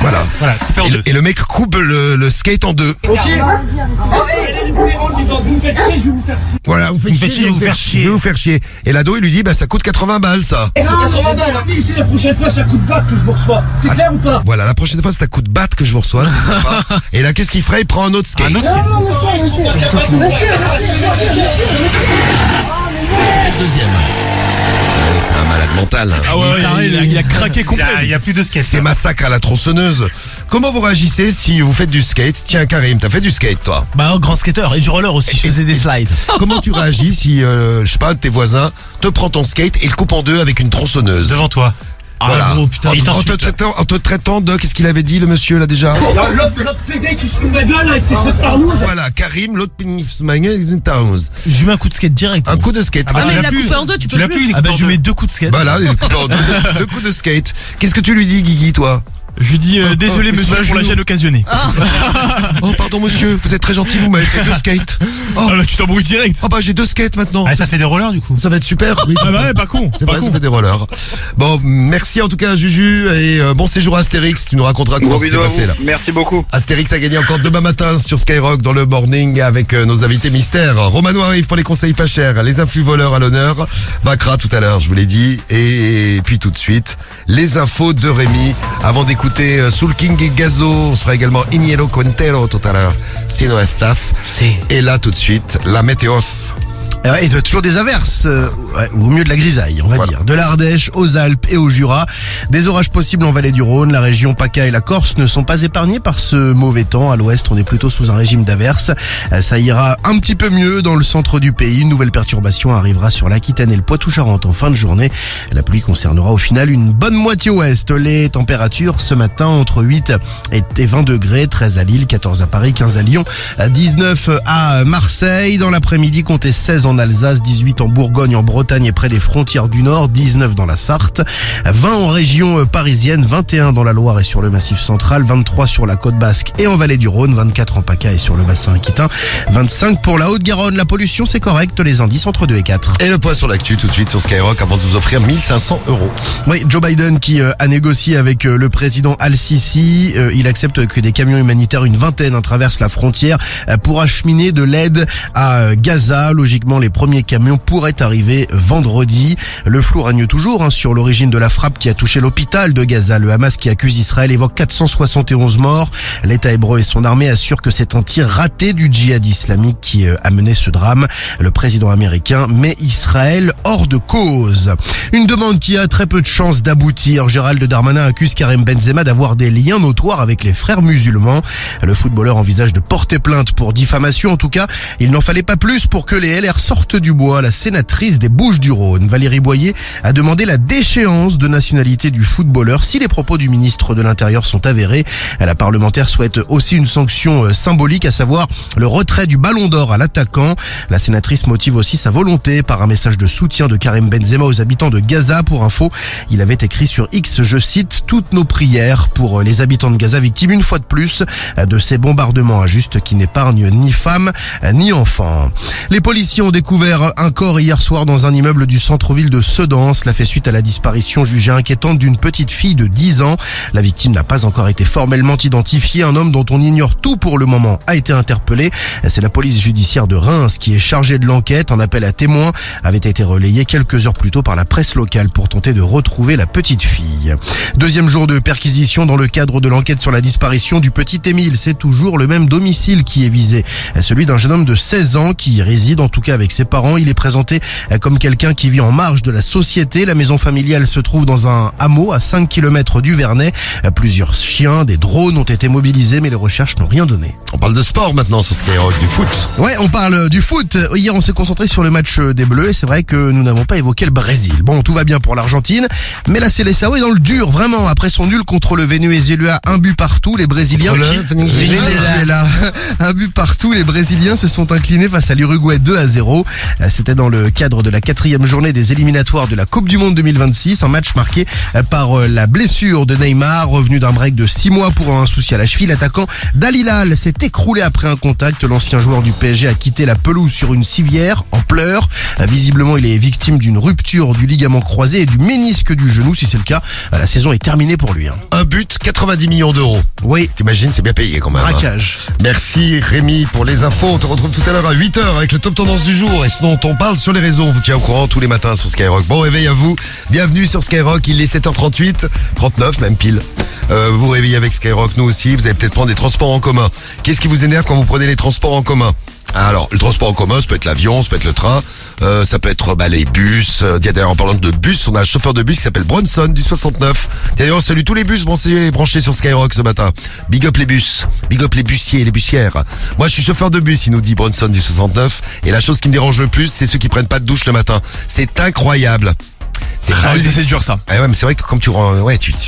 Voilà. Coupé en deux. Et le mec coupe le skate en deux. Ok. Vous me faites chier, je vais vous faire chier. Voilà, vous faites chier, je vais vous faire chier. Et l'ado, il lui dit, ça coûte 80 balles, ça. Et c'est 80 balles. C'est la prochaine fois, ça coûte batte que je vous reçois. C'est clair ou pas? Voilà, la prochaine fois, c'est à coup de batte que je vous reçois, c'est sympa. Et là, qu'est-ce qu'il ferait? Il prend un autre skate. Non, monsieur. Deuxième. C'est un malade mental. Ah ouais, il a craqué complet. Il y a plus de skate. C'est massacre à la tronçonneuse. Comment vous réagissez si vous faites du skate? Tiens, Karim, t'as fait du skate, toi? Grand skateur et du roller aussi, je faisais des slides. Comment tu réagis si, je sais pas, un de tes voisins te prend ton skate et le coupe en deux avec une tronçonneuse? Devant toi. Voilà. Gros, putain, En te traitant de, qu'est-ce qu'il avait dit, le monsieur, là, déjà? L'autre PD qui se fout de ma gueule avec ses feux de tarlouse. Voilà, Karim, l'autre une tarlouse. Je lui mets un coup de skate direct. Un coup de skate. Ah, mais il l'a coupé en deux, tu peux plus. Je lui mets 2 coups de skate. Voilà, il est coupé en deux coups de skate. Qu'est-ce que tu lui dis, Guigui, toi? Je lui dis désolé monsieur pour la gêne occasionnée. Oh pardon monsieur, vous êtes très gentil, vous m'avez fait 2 skates. Oh là tu t'embrouilles direct. Oh j'ai 2 skates maintenant. Ah, ça fait des rollers du coup. Ça va être super. Oui, pas con. C'est vrai, ça fait des rollers. Bon, merci en tout cas Juju et bon séjour à Astérix. Tu nous raconteras comment ça s'est passé là. Merci beaucoup. Astérix a gagné encore demain matin sur Skyrock dans le morning avec nos invités mystères. Romano arrive pour les conseils pas chers, les influx voleurs à l'honneur. Vacra tout à l'heure, je vous l'ai dit. Et puis tout de suite, les infos de Rémi avant d'écouter Soul King et Gazo. On se fera également Iniero Quintero tout à l'heure. Sino Estaf. Et là tout de suite, la météo. Et toujours des averses, ou au mieux de la grisaille, on va dire. De l'Ardèche aux Alpes et au Jura. Des orages possibles en vallée du Rhône. La région PACA et la Corse ne sont pas épargnés par ce mauvais temps. À l'ouest, on est plutôt sous un régime d'averses. Ça ira un petit peu mieux dans le centre du pays. Une nouvelle perturbation arrivera sur l'Aquitaine et le Poitou-Charentes en fin de journée. La pluie concernera au final une bonne moitié ouest. Les températures ce matin entre 8 et 20 degrés. 13 à Lille, 14 à Paris, 15 à Lyon, 19 à Marseille. Dans l'après-midi, comptez 16 en Alsace, 18 en Bourgogne, en Bretagne et près des frontières du Nord, 19 dans la Sarthe, 20 en région parisienne, 21 dans la Loire et sur le Massif central, 23 sur la côte basque et en vallée du Rhône, 24 en PACA et sur le bassin aquitain, 25 pour la Haute-Garonne. La pollution, c'est correct, les indices entre 2 et 4. Et le point sur l'actu tout de suite sur Skyrock avant de vous offrir 1500 €. Oui, Joe Biden qui a négocié avec le président Al-Sisi. Il accepte que des camions humanitaires, une vingtaine, traversent la frontière pour acheminer de l'aide à Gaza. Logiquement, les premiers camions pourraient arriver vendredi. Le flou règne toujours sur l'origine de la frappe qui a touché l'hôpital de Gaza. Le Hamas qui accuse Israël évoque 471 morts. L'État hébreu et son armée assurent que c'est un tir raté du djihad islamique qui a mené ce drame. Le président américain met Israël hors de cause. Une demande qui a très peu de chances d'aboutir. Gérald Darmanin accuse Karim Benzema d'avoir des liens notoires avec les frères musulmans. Le footballeur envisage de porter plainte pour diffamation. En tout cas, il n'en fallait pas plus pour que les LR sortent du bois. La sénatrice des Bouches-du-Rhône, Valérie Boyer, a demandé la déchéance de nationalité du footballeur si les propos du ministre de l'Intérieur sont avérés. La parlementaire souhaite aussi une sanction symbolique, à savoir le retrait du ballon d'or à l'attaquant. La sénatrice motive aussi sa volonté par un message de soutien de Karim Benzema aux habitants de Gaza. Pour info, il avait écrit sur X, je cite, « Toutes nos prières pour les habitants de Gaza, victimes une fois de plus de ces bombardements injustes qui n'épargnent ni femmes ni enfants ». Les policiers ont découvert un corps hier soir dans un immeuble du centre-ville de Sedan. Cela fait suite à la disparition jugée inquiétante d'une petite fille de 10 ans. La victime n'a pas encore été formellement identifiée. Un homme dont on ignore tout pour le moment a été interpellé. C'est la police judiciaire de Reims qui est chargée de l'enquête. Un appel à témoins avait été relayé quelques heures plus tôt par la presse locale pour tenter de retrouver la petite fille. Deuxième jour de perquisition dans le cadre de l'enquête sur la disparition du petit Émile. C'est toujours le même domicile qui est visé. Celui d'un jeune homme de 16 ans qui réside en tout cas avec ses parents. Il est présenté comme quelqu'un qui vit en marge de la société. La maison familiale se trouve dans un hameau à 5 km du Vernet. Plusieurs chiens, des drones ont été mobilisés mais les recherches n'ont rien donné. On parle de sport maintenant sur Skyrock, du foot. Ouais, on parle du foot. Hier, on s'est concentré sur le match des Bleus et c'est vrai que nous n'avons pas évoqué le Brésil. Bon, tout va bien pour l'Argentine, mais la Seleção est dans le dur, vraiment. Après son nul contre le Venezuela, un but partout, les Brésiliens... Venezuela. Un but partout, les Brésiliens se sont inclinés face à l'Uruguay 2-0. C'était dans le cadre de la 4e journée des éliminatoires de la Coupe du Monde 2026. Un match marqué par la blessure de Neymar, revenu d'un break de 6 mois pour un souci à la cheville. L'attaquant d'Al Hilal s'est écroulé après un contact. L'ancien joueur du PSG a quitté la pelouse sur une civière en pleurs. Visiblement, il est victime d'une rupture du ligament croisé et du ménisque du genou. Si c'est le cas, la saison est terminée pour lui. Un but, 90 millions d'euros. Oui. T'imagines, c'est bien payé quand même. Braquage. Merci Rémi pour les infos. On te retrouve tout à l'heure à 8h avec le top tendance du jour. Et sinon, on parle sur les réseaux. On vous tient au courant tous les matins sur Skyrock. Bon réveil à vous. Bienvenue sur Skyrock. Il est 7h38, 39 même pile. Vous réveillez avec Skyrock, nous aussi. Vous allez peut-être prendre des transports en commun. Qu'est-ce qui vous énerve quand vous prenez les transports en commun? Alors, le transport en commun, ça peut être l'avion, ça peut être le train, ça peut être les bus. D'ailleurs, en parlant de bus, on a un chauffeur de bus qui s'appelle Bronson du 69. D'ailleurs, salut tous les bus branchés sur Skyrock ce matin. Big up les bus, big up les bussiers, les bussières. Moi, je suis chauffeur de bus, il nous dit Bronson du 69. Et la chose qui me dérange le plus, c'est ceux qui prennent pas de douche le matin. C'est incroyable. C'est dur ça. Ah ouais, mais c'est vrai que comme tu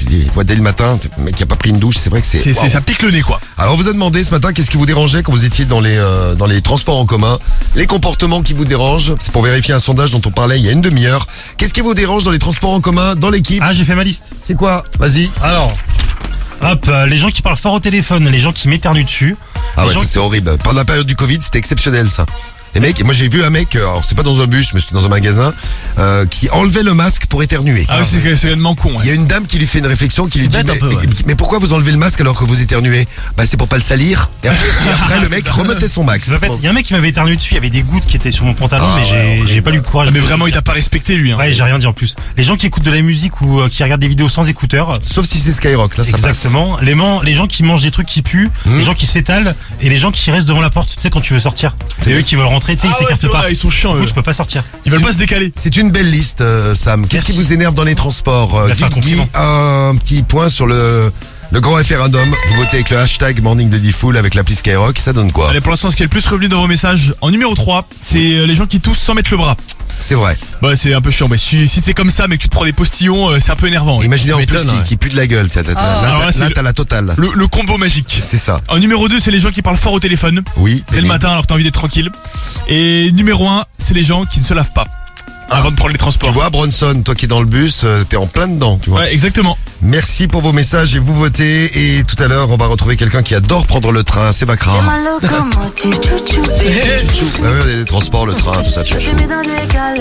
les vois dès le matin, le mec qui a pas pris une douche, c'est vrai que c'est ça pique le nez quoi. Alors on vous a demandé ce matin qu'est-ce qui vous dérangeait quand vous étiez dans les transports en commun, les comportements qui vous dérangent. C'est pour vérifier un sondage dont on parlait il y a une demi-heure. Qu'est-ce qui vous dérange dans les transports en commun, dans l'équipe? Ah, j'ai fait ma liste. C'est quoi? Vas-y. Alors, hop, les gens qui parlent fort au téléphone, les gens qui m'éternuent dessus. Ah ouais, c'est horrible. Pendant la période du Covid, c'était exceptionnel ça. Les mecs, moi j'ai vu un mec, alors c'est pas dans un bus mais c'était dans un magasin, qui enlevait le masque pour éternuer. Ah oui, c'est tellement con. Ouais. Il y a une dame qui lui fait une réflexion, qui lui dit mais pourquoi vous enlevez le masque alors que vous éternuez? Bah c'est pour pas le salir. Et après le mec remettait son masque. Il y a un mec qui m'avait éternué dessus, il y avait des gouttes qui étaient sur mon pantalon, mais j'ai pas eu le courage. Mais vraiment il t'a pas respecté lui. Ouais, j'ai rien dit en plus. Les gens qui écoutent de la musique ou qui regardent des vidéos sans écouteurs. Sauf si c'est Skyrock, là ça passe. Exactement. Les gens qui mangent des trucs qui puent, les gens qui s'étalent et les gens qui restent devant la porte, tu sais quand tu veux sortir. C'est eux qui veulent rentrer, tu sais, ils s'écartent pas. Ils sont chiants. Du coup, tu peux pas sortir. Ils veulent pas se décaler. C'est une belle liste, Sam. Qu'est-ce qui vous énerve dans les transports? Guy, un petit point sur le grand référendum. Vous votez avec le hashtag Morning de Diffoul avec l'appli Skyrock. Ça donne quoi? Allez, pour l'instant, ce qui est le plus revenu dans vos messages, en numéro 3, c'est les gens qui toussent sans mettre le bras. C'est vrai. Bah, c'est un peu chiant. Mais si t'es comme ça, mais que tu te prends des postillons, c'est un peu énervant. Imaginez en plus qui pue de la gueule. Là, t'as la totale. Le combo magique. C'est ça. En numéro 2, c'est les gens qui parlent fort au téléphone. Oui. Dès le matin, alors que t'as envie d'être tranquille. Et numéro 1, c'est les gens qui ne se lavent pas avant de prendre les transports. Tu vois, Bronson, toi qui es dans le bus, t'es en plein dedans, tu vois. Ouais, exactement. Merci pour vos messages et vous votez. Et tout à l'heure, on va retrouver quelqu'un qui adore prendre le train. C'est Vakram. Les transports, le train, tout ça, chouchou.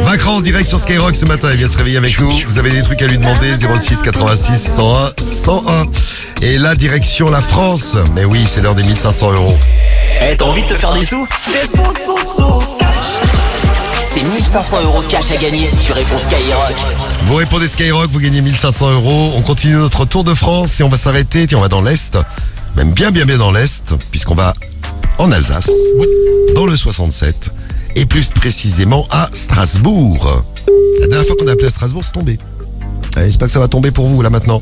Vakram en direct sur Skyrock ce matin. Il vient se réveiller avec nous. Vous avez des trucs à lui demander. 06 86 101 101. Et là, direction la France. Mais oui, c'est l'heure des 1500 euros. T'as envie de te faire des sous? C'est 1500 euros cash à gagner si tu réponds Skyrock. Vous répondez Skyrock, vous gagnez 1500 euros. On continue notre tour de France et on va s'arrêter. Tiens, on va dans l'Est. Même bien dans l'Est, puisqu'on va en Alsace, dans le 67. Et plus précisément à Strasbourg. La dernière fois qu'on a appelé à Strasbourg, c'est tombé. Allez, j'espère que ça va tomber pour vous là maintenant.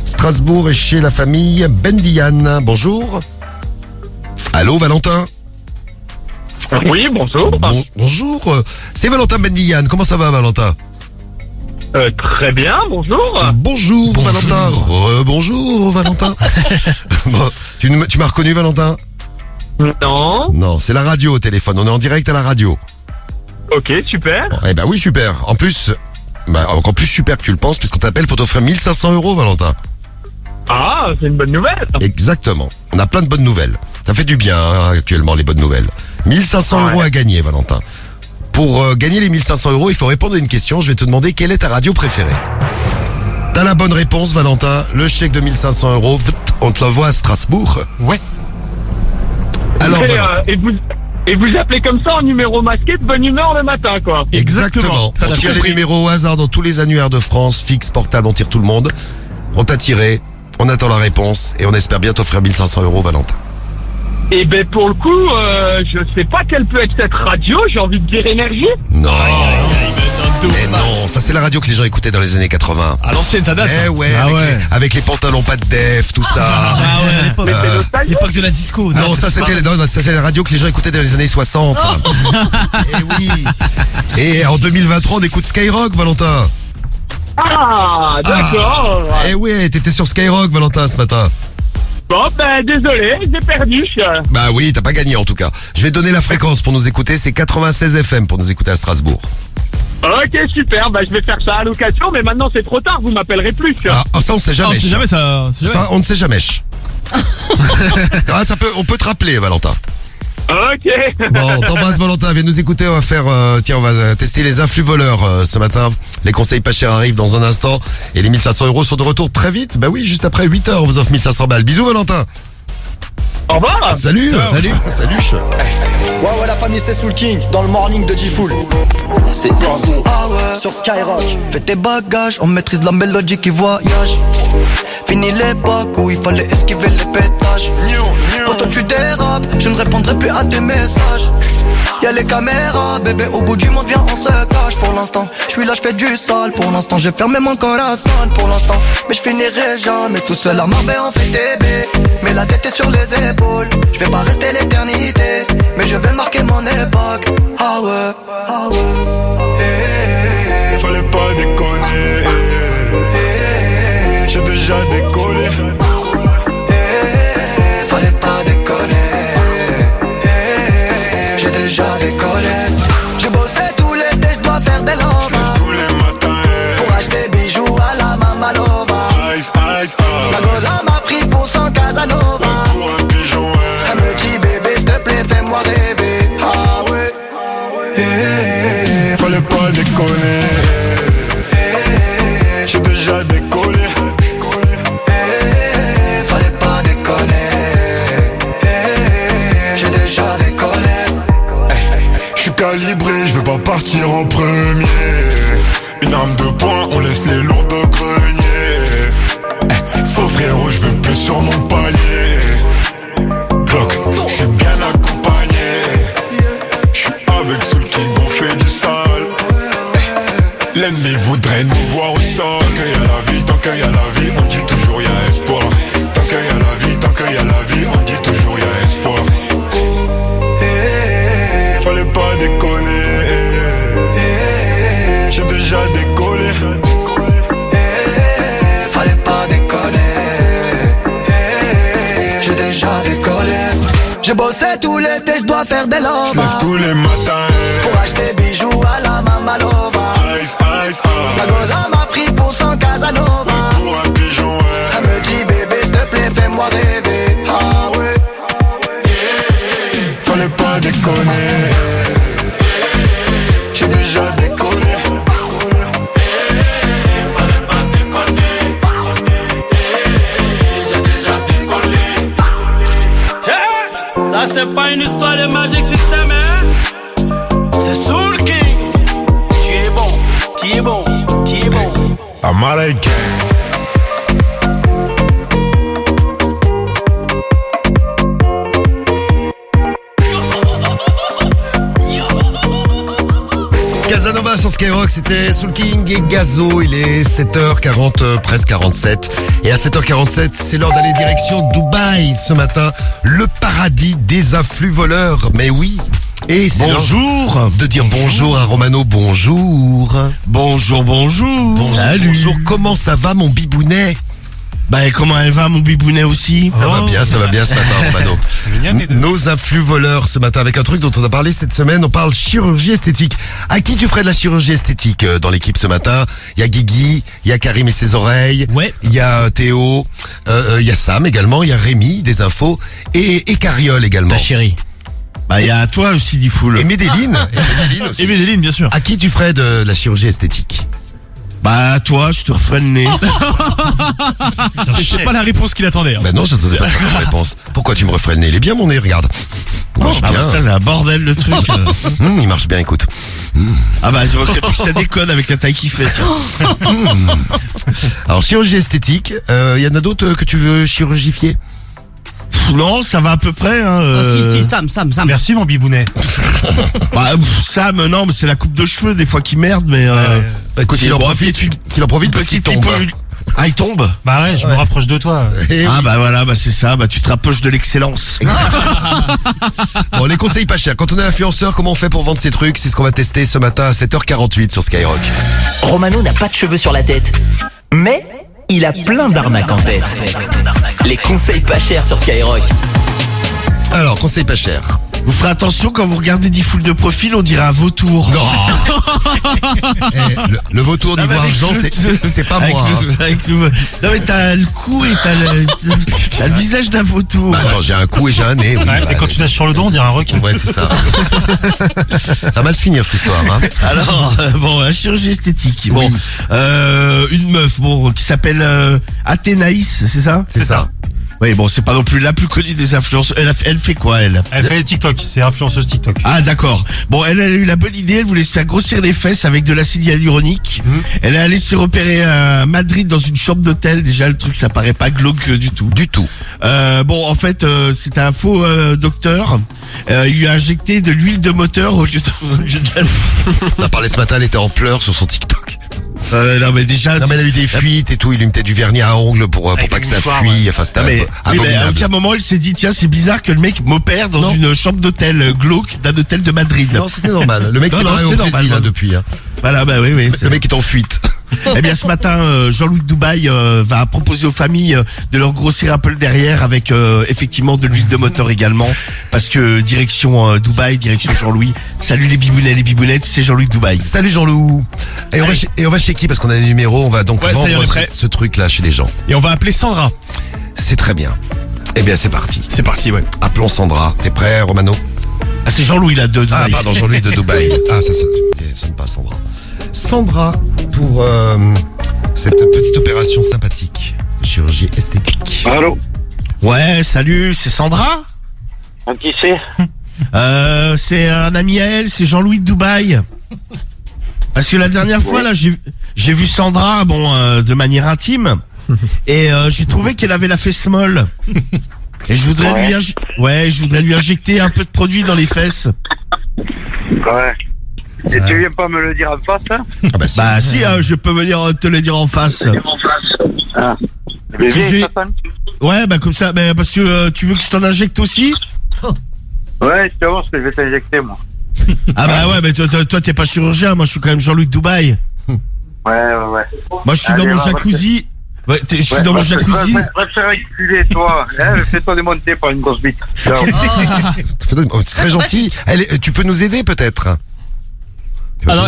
Strasbourg est chez la famille Bendian. Bonjour. Allô, Valentin? Oui, bonjour. Bonjour. C'est Valentin Bendian. Comment ça va, Valentin? Très bien, bonjour. Bonjour, Valentin. Bonjour, Valentin. Bon, tu m'as reconnu, Valentin? Non. Non, c'est la radio au téléphone. On est en direct à la radio. Ok, super. Eh ben oui, super. En plus, encore plus super que tu le penses, puisqu'on t'appelle pour t'offrir 1500 euros, Valentin. Ah, c'est une bonne nouvelle. Exactement. On a plein de bonnes nouvelles. Ça fait du bien, actuellement, les bonnes nouvelles. 1500 euros à gagner, Valentin. Pour gagner les 1500 €, il faut répondre à une question. Je vais te demander quelle est ta radio préférée. T'as la bonne réponse, Valentin. Le chèque de 1500 €, on te l'envoie à Strasbourg. Ouais. Alors, Valentin. Et vous appelez comme ça en numéro masqué de bonne humeur le matin, quoi. Exactement. T'as On tout tire les compris. numéros au hasard dans tous les annuaires de France, fixe, portable, on tire tout le monde. On t'a tiré, on attend la réponse et on espère bien t'offrir 1500 €, Valentin. Et ben pour le coup, je sais pas quelle peut être cette radio, j'ai envie de dire Énergie. Non. Mais non, ça c'est la radio que les gens écoutaient dans les années 80. À l'ancienne, ça date. Eh ouais, Ah avec, ouais. avec les pantalons pas de def, tout ça. Ah ouais, L'époque de la disco. Non, ça c'était la radio que les gens écoutaient dans les années 60. Eh oui. Et en 2023, on écoute Skyrock, Valentin. Ah, d'accord. Eh oui, t'étais sur Skyrock, Valentin, ce matin. Bon, ben désolé, j'ai perdu. Bah oui, t'as pas gagné en tout cas. Je vais te donner la fréquence pour nous écouter, c'est 96 FM pour nous écouter à Strasbourg. Ok, super, bah je vais faire ça à l'occasion, mais maintenant c'est trop tard, vous m'appellerez plus. Ah, ça on sait jamais. c'est jamais ça. c'est jamais. Ça, on ne sait jamais. Ah, on peut te rappeler, Valentin. Ok. Bon, t'embrasses, Valentin. Viens nous écouter. On va faire, on va tester les influx voleurs ce matin. Les conseils pas chers arrivent dans un instant. Et les 1500 € sont de retour très vite. Bah oui, juste après 8h, on vous offre 1500 balles. Bisous, Valentin. Au revoir. Salut. Salut. Salut. Ouais, la famille, c'est Soul King dans le morning de G-Full. C'est Ah ouais, sur Skyrock. Fais tes bagages, on maîtrise la mélodie qui voyage. Fini l'époque où il fallait esquiver les pétages. Quand tu dérapes, je ne répondrai plus à tes messages. Y'a les caméras, bébé, au bout du monde, viens, on se cache. Pour l'instant, je suis là, je fais du sale. Pour l'instant, j'ai fermé mon corazon. Pour l'instant, mais je finirai jamais tout seul à Marbella, on fait bébé. Mais la tête est sur les épaules. Je vais pas rester l'éternité, mais je vais marquer mon époque. Ah ouais. Fallait pas déconner. J'ai déjà décollé. Fallait pas déconner. J'ai déjà décollé. J'ai bossé tout l'été, je dois faire des lovas. Tous les matins. Pour acheter bijoux à la Mamalova. Ice, ice, La goza m'a pris pour son Casanova. Pour un pigeon, Elle me dit bébé s'il te plaît fais-moi rêver. Ah ouais. Fallait pas déconner. J'ai déjà décollé. Fallait pas déconner. J'ai déjà décollé. J'suis calibré, j'vais pas partir en premier. Une arme de poing, on laisse les lourds de grenier. Faux frérot, j'veux plus sur mon palier. Glock, j'suis bien accompagné. J'suis avec Soul King, on fait du sale. L'ennemi voudrait nous voir au sol. Tant qu'il y a la vie, on dit toujours y'a espoir. Tant qu'il y a la vie, tant qu'il y a la vie, on dit toujours y'a espoir. Fallait pas déconner. J'ai déjà décollé. Fallait pas déconner. J'ai déjà décollé. J'ai bossé tout l'été, je dois faire des lovas. J'lève tous les matins. Pour acheter bijoux à la Mamalova. Ice, ice, La goza m'a pris pour son Casanova. Pour un pigeon, Elle me dit bébé s'il te plaît fais-moi rêver. Ah ouais. Fallait pas déconner. J'ai déjà décollé. Fallait pas déconner. J'ai déjà décollé. Ça c'est pas une histoire de Magic System, hein? C'est Soul King. Tu es bon, tu es bon, tu es bon. Américain. Casanova sur Skyrock, c'était Soul King et Gazo. Il est 7h40, presque 47. Et à 7h47, c'est l'heure d'aller direction Dubaï ce matin. Le paradis des afflux voleurs. Mais oui. Et c'est l'heure de dire bonjour à Romano. Bonjour. Bonjour. Salut. Bonjour. Comment ça va, mon bibounet? Bah, comment elle va, mon bibounet aussi? Ça va bien ce matin, Romano. Nos influx voleurs ce matin avec un truc dont on a parlé cette semaine. On parle chirurgie esthétique. À qui tu ferais de la chirurgie esthétique dans l'équipe ce matin? Il y a Guigui, il y a Karim et ses oreilles. Ouais. Il y a Théo, il y a Sam également, il y a Rémi des infos et Cariole également. Ta chérie. Bah, il y a toi aussi, Diffoul. Et Medellin. Aussi. Et Medellin, bien sûr. À qui tu ferais de la chirurgie esthétique? Bah, toi, je te referais le nez. C'est pas la réponse qu'il attendait. Hein. Bah non, j'attendais pas ça comme réponse. Pourquoi tu me referais le nez? Il est bien mon nez, regarde. Il marche bien. Ça, c'est un bordel, le truc. Il marche bien, écoute. Ah bah, je vois que ça déconne avec la taille qu'il fait. Alors, chirurgie esthétique, y en a d'autres que tu veux chirurgifier? Non, ça va à peu près. Hein, Si, Sam. Merci mon bibounet. Bah, Sam, non, mais c'est la coupe de cheveux des fois qui merde, mais Bah, écoute, qu'il en profite parce qu'il tombe. Ah, il tombe. Bah ouais, je me rapproche de toi. Ah bah voilà, bah c'est ça, bah tu te rapproches de l'excellence. Bon, les conseils pas chers. Quand on est influenceur, comment on fait pour vendre ses trucs? C'est ce qu'on va tester ce matin à 7h48 sur Skyrock. Romano n'a pas de cheveux sur la tête, mais il a plein d'arnaques en tête. Les conseils pas chers sur Skyrock. Alors, conseil pas cher. Vous ferez attention quand vous regardez Diffoul de profil, on dirait un vautour. Non. Le vautour d'ivoire argent, c'est pas moi. Non mais t'as le cou et t'as le visage d'un vautour. Bah, attends, j'ai un cou et j'ai un nez. Oui. Et quand tu nages sur le dos, on dirait un requin. Ouais, c'est ça. Ça va mal se finir cette histoire. Hein. Alors, bon, la chirurgie esthétique. Bon, une meuf, qui s'appelle Athénaïs, c'est ça? C'est ça. Oui, bon, c'est pas non plus la plus connue des influenceuses. Elle fait quoi, elle? Elle fait TikTok, c'est influenceuse TikTok. Ah, d'accord. Bon, elle a eu la bonne idée, elle voulait se faire grossir les fesses avec de l'acide hyaluronique. Elle est allée se repérer à Madrid dans une chambre d'hôtel. Déjà, le truc, ça paraît pas glauque du tout. Du tout. Bon, en fait, c'était un faux docteur. Il lui a injecté de l'huile de moteur au lieu de On a parlé ce matin, elle était en pleurs sur son TikTok. Non mais déjà, elle a eu des fuites et tout, il lui mettait du vernis à ongles pour pas que ça fuit. Enfin, c'était mais à aucun moment il s'est dit tiens c'est bizarre que le mec m'opère dans une chambre d'hôtel glauque d'un hôtel de Madrid. Non, c'était normal. Le mec s'est barré au Brésil depuis. Hein. Voilà, bah oui. Le mec est en fuite. Eh bien ce matin, Jean-Louis Dubaï va proposer aux familles de leur grossir un peu le derrière avec effectivement de l'huile de moteur également, parce que direction Dubaï, direction Jean-Louis. Salut les bibounets, les bibounettes, c'est Jean-Louis Dubaï. Salut Jean-Loup. Et on va chez qui? Parce qu'on a des numéros, on va donc vendre ce truc-là chez les gens. Et on va appeler Sandra. C'est très bien. Eh bien c'est parti. C'est parti, ouais. Appelons Sandra. T'es prêt, Romano? Ah c'est Jean-Louis là de Dubaï. Ah pardon, Jean-Louis de Dubaï. Ah ça sonne pas Sandra. Sandra pour cette petite opération sympathique, chirurgie esthétique. Allô? Ouais, salut, c'est Sandra? Qui c'est? C'est un ami à elle, c'est Jean-Louis de Dubaï. Parce que la dernière fois là, j'ai vu Sandra, de manière intime, et j'ai trouvé qu'elle avait la fesse molle. Et je voudrais lui injecter un peu de produit dans les fesses. Ouais. Et tu viens pas me le dire en face, hein? Bah si, je peux venir te le dire en face. Ah. Ouais, bah comme ça, parce que tu veux que je t'en injecte aussi? Ouais, tu vas voir ce que je vais t'injecter, moi. Ah bah ouais, mais toi t'es pas chirurgien, moi je suis quand même Jean-Louis de Dubaï. Ouais. Moi je suis dans mon jacuzzi. Ouais, je suis dans mon jacuzzi. Préfère excuser, toi. Fais-toi démonter par une grosse bite. Ciao. C'est très gentil. Tu peux nous aider peut-être? Alors,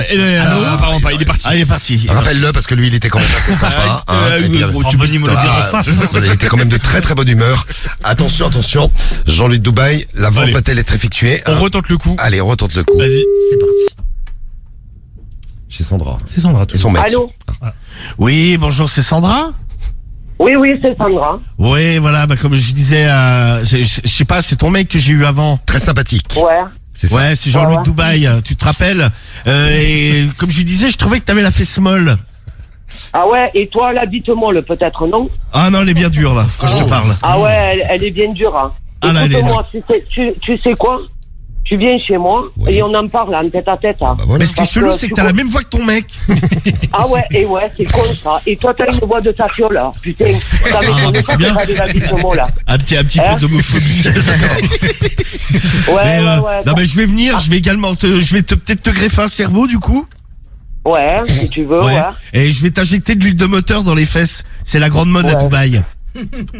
apparemment pas, il est parti. Ah, il est parti. Rappelle-le parce que lui, il était quand même assez sympa. Tu peux me le dire en face. Il était quand même de très très bonne humeur. Attention. Jean-Louis de Dubaï, la vente va-t-elle être effectuée? On retente le coup. Allez, on retente le coup. Vas-y. C'est parti. Chez Sandra. C'est Sandra, tout. Et son mec. Allô? Oui, bonjour, c'est Sandra? Oui, c'est Sandra. Oui, voilà, comme je disais, je sais pas, c'est ton mec que j'ai eu avant. Très sympathique. Ouais. C'est ça. Ouais, c'est Jean-Louis de Dubaï, tu te rappelles? Et comme je disais, je trouvais que t'avais la fesse molle. Ah ouais, et toi, la bite molle, peut-être, non? Ah non, elle est bien dure, là, quand je te parle. Ah ouais, elle est bien dure, hein. Ah là, écoute-moi, tu sais quoi? Tu viens chez moi et on en parle en tête à tête. Hein. Mais ce qui est chelou, c'est que t'as la même voix que ton mec. Ah ouais, c'est con ça. Et toi, t'as une voix de ta fiole, là. Putain, ça c'est bien. La bite molle, là. Un petit peu d'homophobie. Ouais. Non, mais je vais venir, je vais également peut-être te greffer un cerveau, du coup. Ouais, si tu veux, ouais. Et je vais t'injecter de l'huile de moteur dans les fesses. C'est la grande mode à Dubaï.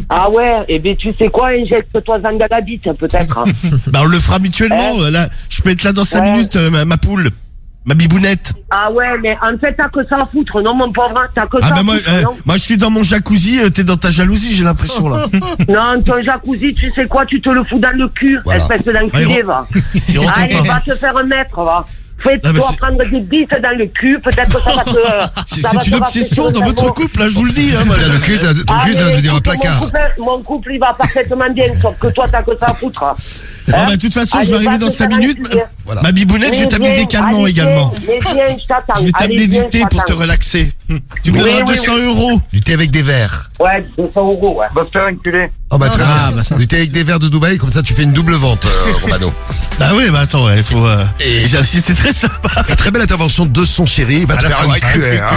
Ah ouais, et bien tu sais quoi, injecte-toi dans la bite, peut-être. Bah on le fera mutuellement, là, je peux être là dans 5 minutes, ma poule. Ma bibounette. Ah ouais, mais en fait, t'as que ça à foutre, non, mon pauvre? T'as que ça à moi, foutre, non? moi, je suis dans mon jacuzzi, t'es dans ta jalousie, j'ai l'impression, là. Non, ton jacuzzi, tu sais quoi, tu te le fous dans le cul, espèce d'enculé, va. Allez, va te faire un mètre, va. Fais-toi prendre des bites dans le cul, peut-être que ça va te... C'est une obsession dans votre couple, là, je vous le dis. Hein, le cul, ton cul, ça va devenir un placard. Mon couple, il va parfaitement bien, sauf que toi, t'as que ça à foutre. Hein? De toute façon, je vais arriver dans 5 minutes. Voilà. Ma bibounette, je vais t'amener des calmants également. Je vais t'amener du thé pour te relaxer. Tu me donneras 200 €. Du thé avec des verres. Ouais, 200 €, ouais. Va se faire enculer. Oh bah très bien. Du thé avec des verres de Dubaï, comme ça tu fais une double vente, Romano. Bah oui, bah attends, il faut... C'était très sympa. Et très belle intervention de son chéri, il va te faire une cuillère.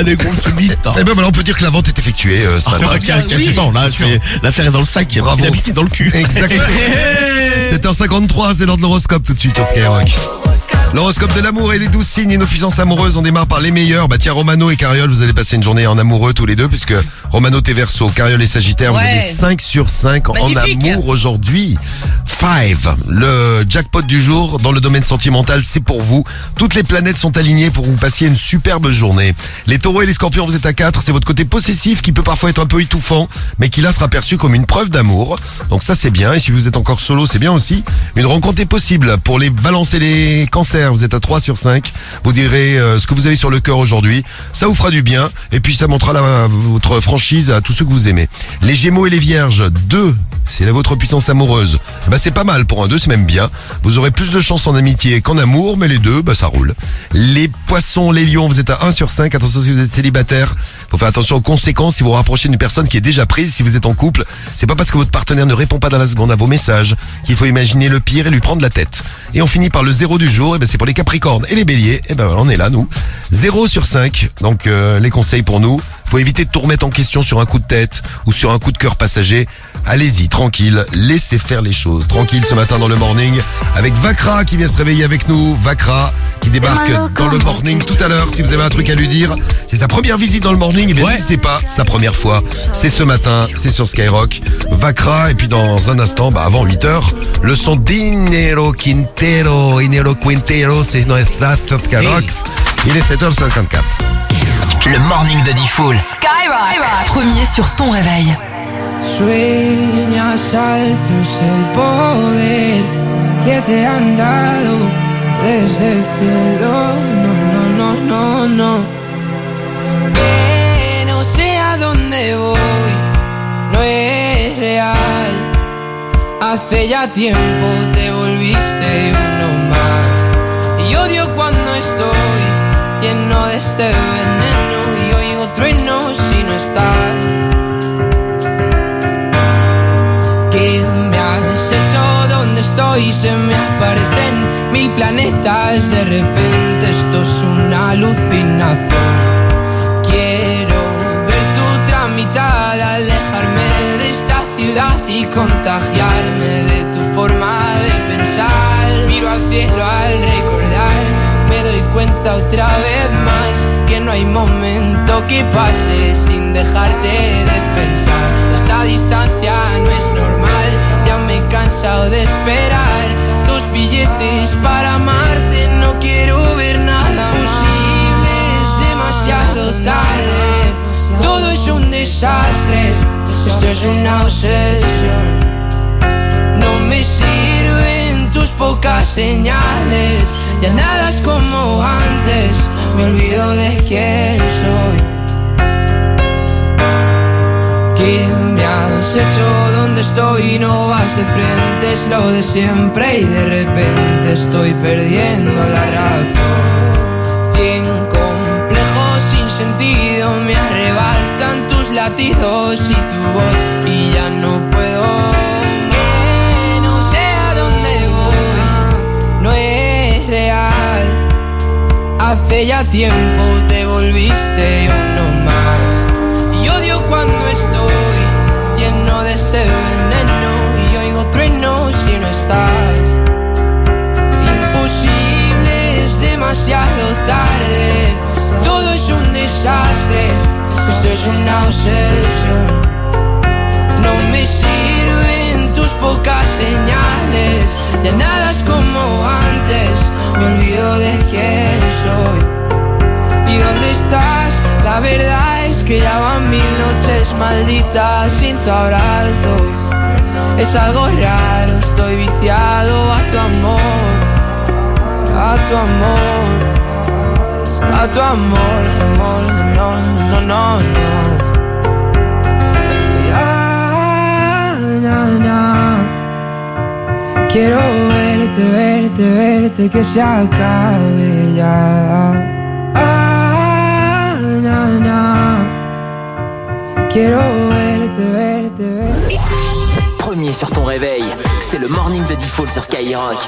Des grosses bites. Et ben voilà, on peut dire que la vente est effectuée ce matin. Quasiment, là, l'affaire est dans le sac. Bravo. Il a piqué dans le cul. Exactement. 7h53, c'est l'heure de l'horoscope tout de suite sur Skyrock. L'horoscope de l'amour et des 12 signes et nos puissances amoureuses, on démarre par les meilleurs. Bah tiens, Romano et Cariole, vous allez passer une journée en amoureux tous les deux, puisque Romano t'es Verseau, Cariole et Sagittaire, vous avez 5 sur 5 en amour aujourd'hui. 5, le jackpot du jour dans le domaine sentimental, c'est pour vous. Toutes les planètes sont alignées pour que vous passiez une superbe journée. Les taureaux et les scorpions, vous êtes à 4, c'est votre côté possessif qui peut parfois être un peu étouffant, mais qui là sera perçu comme une preuve d'amour. Donc ça c'est bien, et si vous êtes encore solo, c'est bien aussi. Une rencontre est possible. Pour les balances et les cancers, vous êtes à 3 sur 5. Vous direz ce que vous avez sur le cœur aujourd'hui. Ça vous fera du bien. Et puis ça montrera votre franchise à tous ceux que vous aimez. Les gémeaux et les vierges, 2. C'est votre puissance amoureuse. Bah c'est pas mal pour un 2, c'est même bien. Vous aurez plus de chance en amitié qu'en amour, mais les deux, bah ça roule. Les poissons, les lions, vous êtes à 1 sur 5. Attention si vous êtes célibataire. Faut faire attention aux conséquences si vous vous rapprochez d'une personne qui est déjà prise. Si vous êtes en couple, c'est pas parce que votre partenaire ne répond pas dans la seconde à vos messages qu'il faut imaginer le pire et lui prendre la tête. Et on finit par le 0 du jour, et ben c'est pour les capricornes et les béliers. Et ben voilà, on est là nous. 0 sur 5. Donc les conseils pour nous, faut éviter de tout remettre en question sur un coup de tête ou sur un coup de cœur passager. Allez-y, tranquille, laissez faire les choses. Tranquille ce matin dans le morning avec Vakra qui vient se réveiller avec nous. Vakra qui débarque dans le morning tout à l'heure. Si vous avez un truc à lui dire, c'est sa première visite dans le morning, et bien n'hésitez pas, sa première fois, c'est ce matin, c'est sur Skyrock. Vakra, et puis dans un instant, avant 8h, le son d'Inero Quintero, c'est no está sur Skyrock. Il est 7h54. Le morning de Diffoul. Skyrock, premier sur ton réveil. Sueñas alto es el poder que te han dado desde el cielo. No. Que no sé a dónde voy, no es real. Hace ya tiempo te volviste uno más. Y odio cuando estoy lleno de este veneno y oigo truenos si no estás. ¿Qué me has hecho? ¿Dónde estoy? Se me aparecen 1000 planetas. De repente esto es una alucinación. Quiero ver tu tramitada, alejarme de esta ciudad y contagiarme de tu forma de pensar. Miro al cielo al recordar, me doy cuenta otra vez más que no hay momento que pase sin dejarte de pensar. Esta distancia no es normal, ya me he cansado de esperar tus billetes para amarte. No quiero ver nada posible, es demasiado tarde. Todo es un desastre, esto es una obsesión. No me sirven tus pocas señales, ya nada es como antes, me olvido de quién soy. ¿Qué me has hecho? ¿Dónde estoy? No vas de frente, es lo de siempre y de repente estoy perdiendo la razón. 100 complejos sin sentido me arrebatan tus latidos y tu voz y ya no puedo. Que no sé a dónde voy, no es real. Hace ya tiempo te volviste uno más. Y odio cuando estoy lleno de este veneno y oigo truenos si no estás. Imposible, es demasiado tarde. Todo es un desastre, esto es una obsesión. No me sirven tus pocas señales, ya nada es como antes, me olvido de quién soy. ¿Y dónde estás? La verdad es que ya van 1000 noches malditas sin tu abrazo. Es algo raro, estoy viciado a tu amor, a tu amor, a tu amor, amor, no, no, no, no. Ya, na, na. Quiero verte, verte, verte, que se acabe ya. Na, na. Quiero verte, verte, verte. Premier sur ton réveil, c'est le morning de Default sur Skyrock.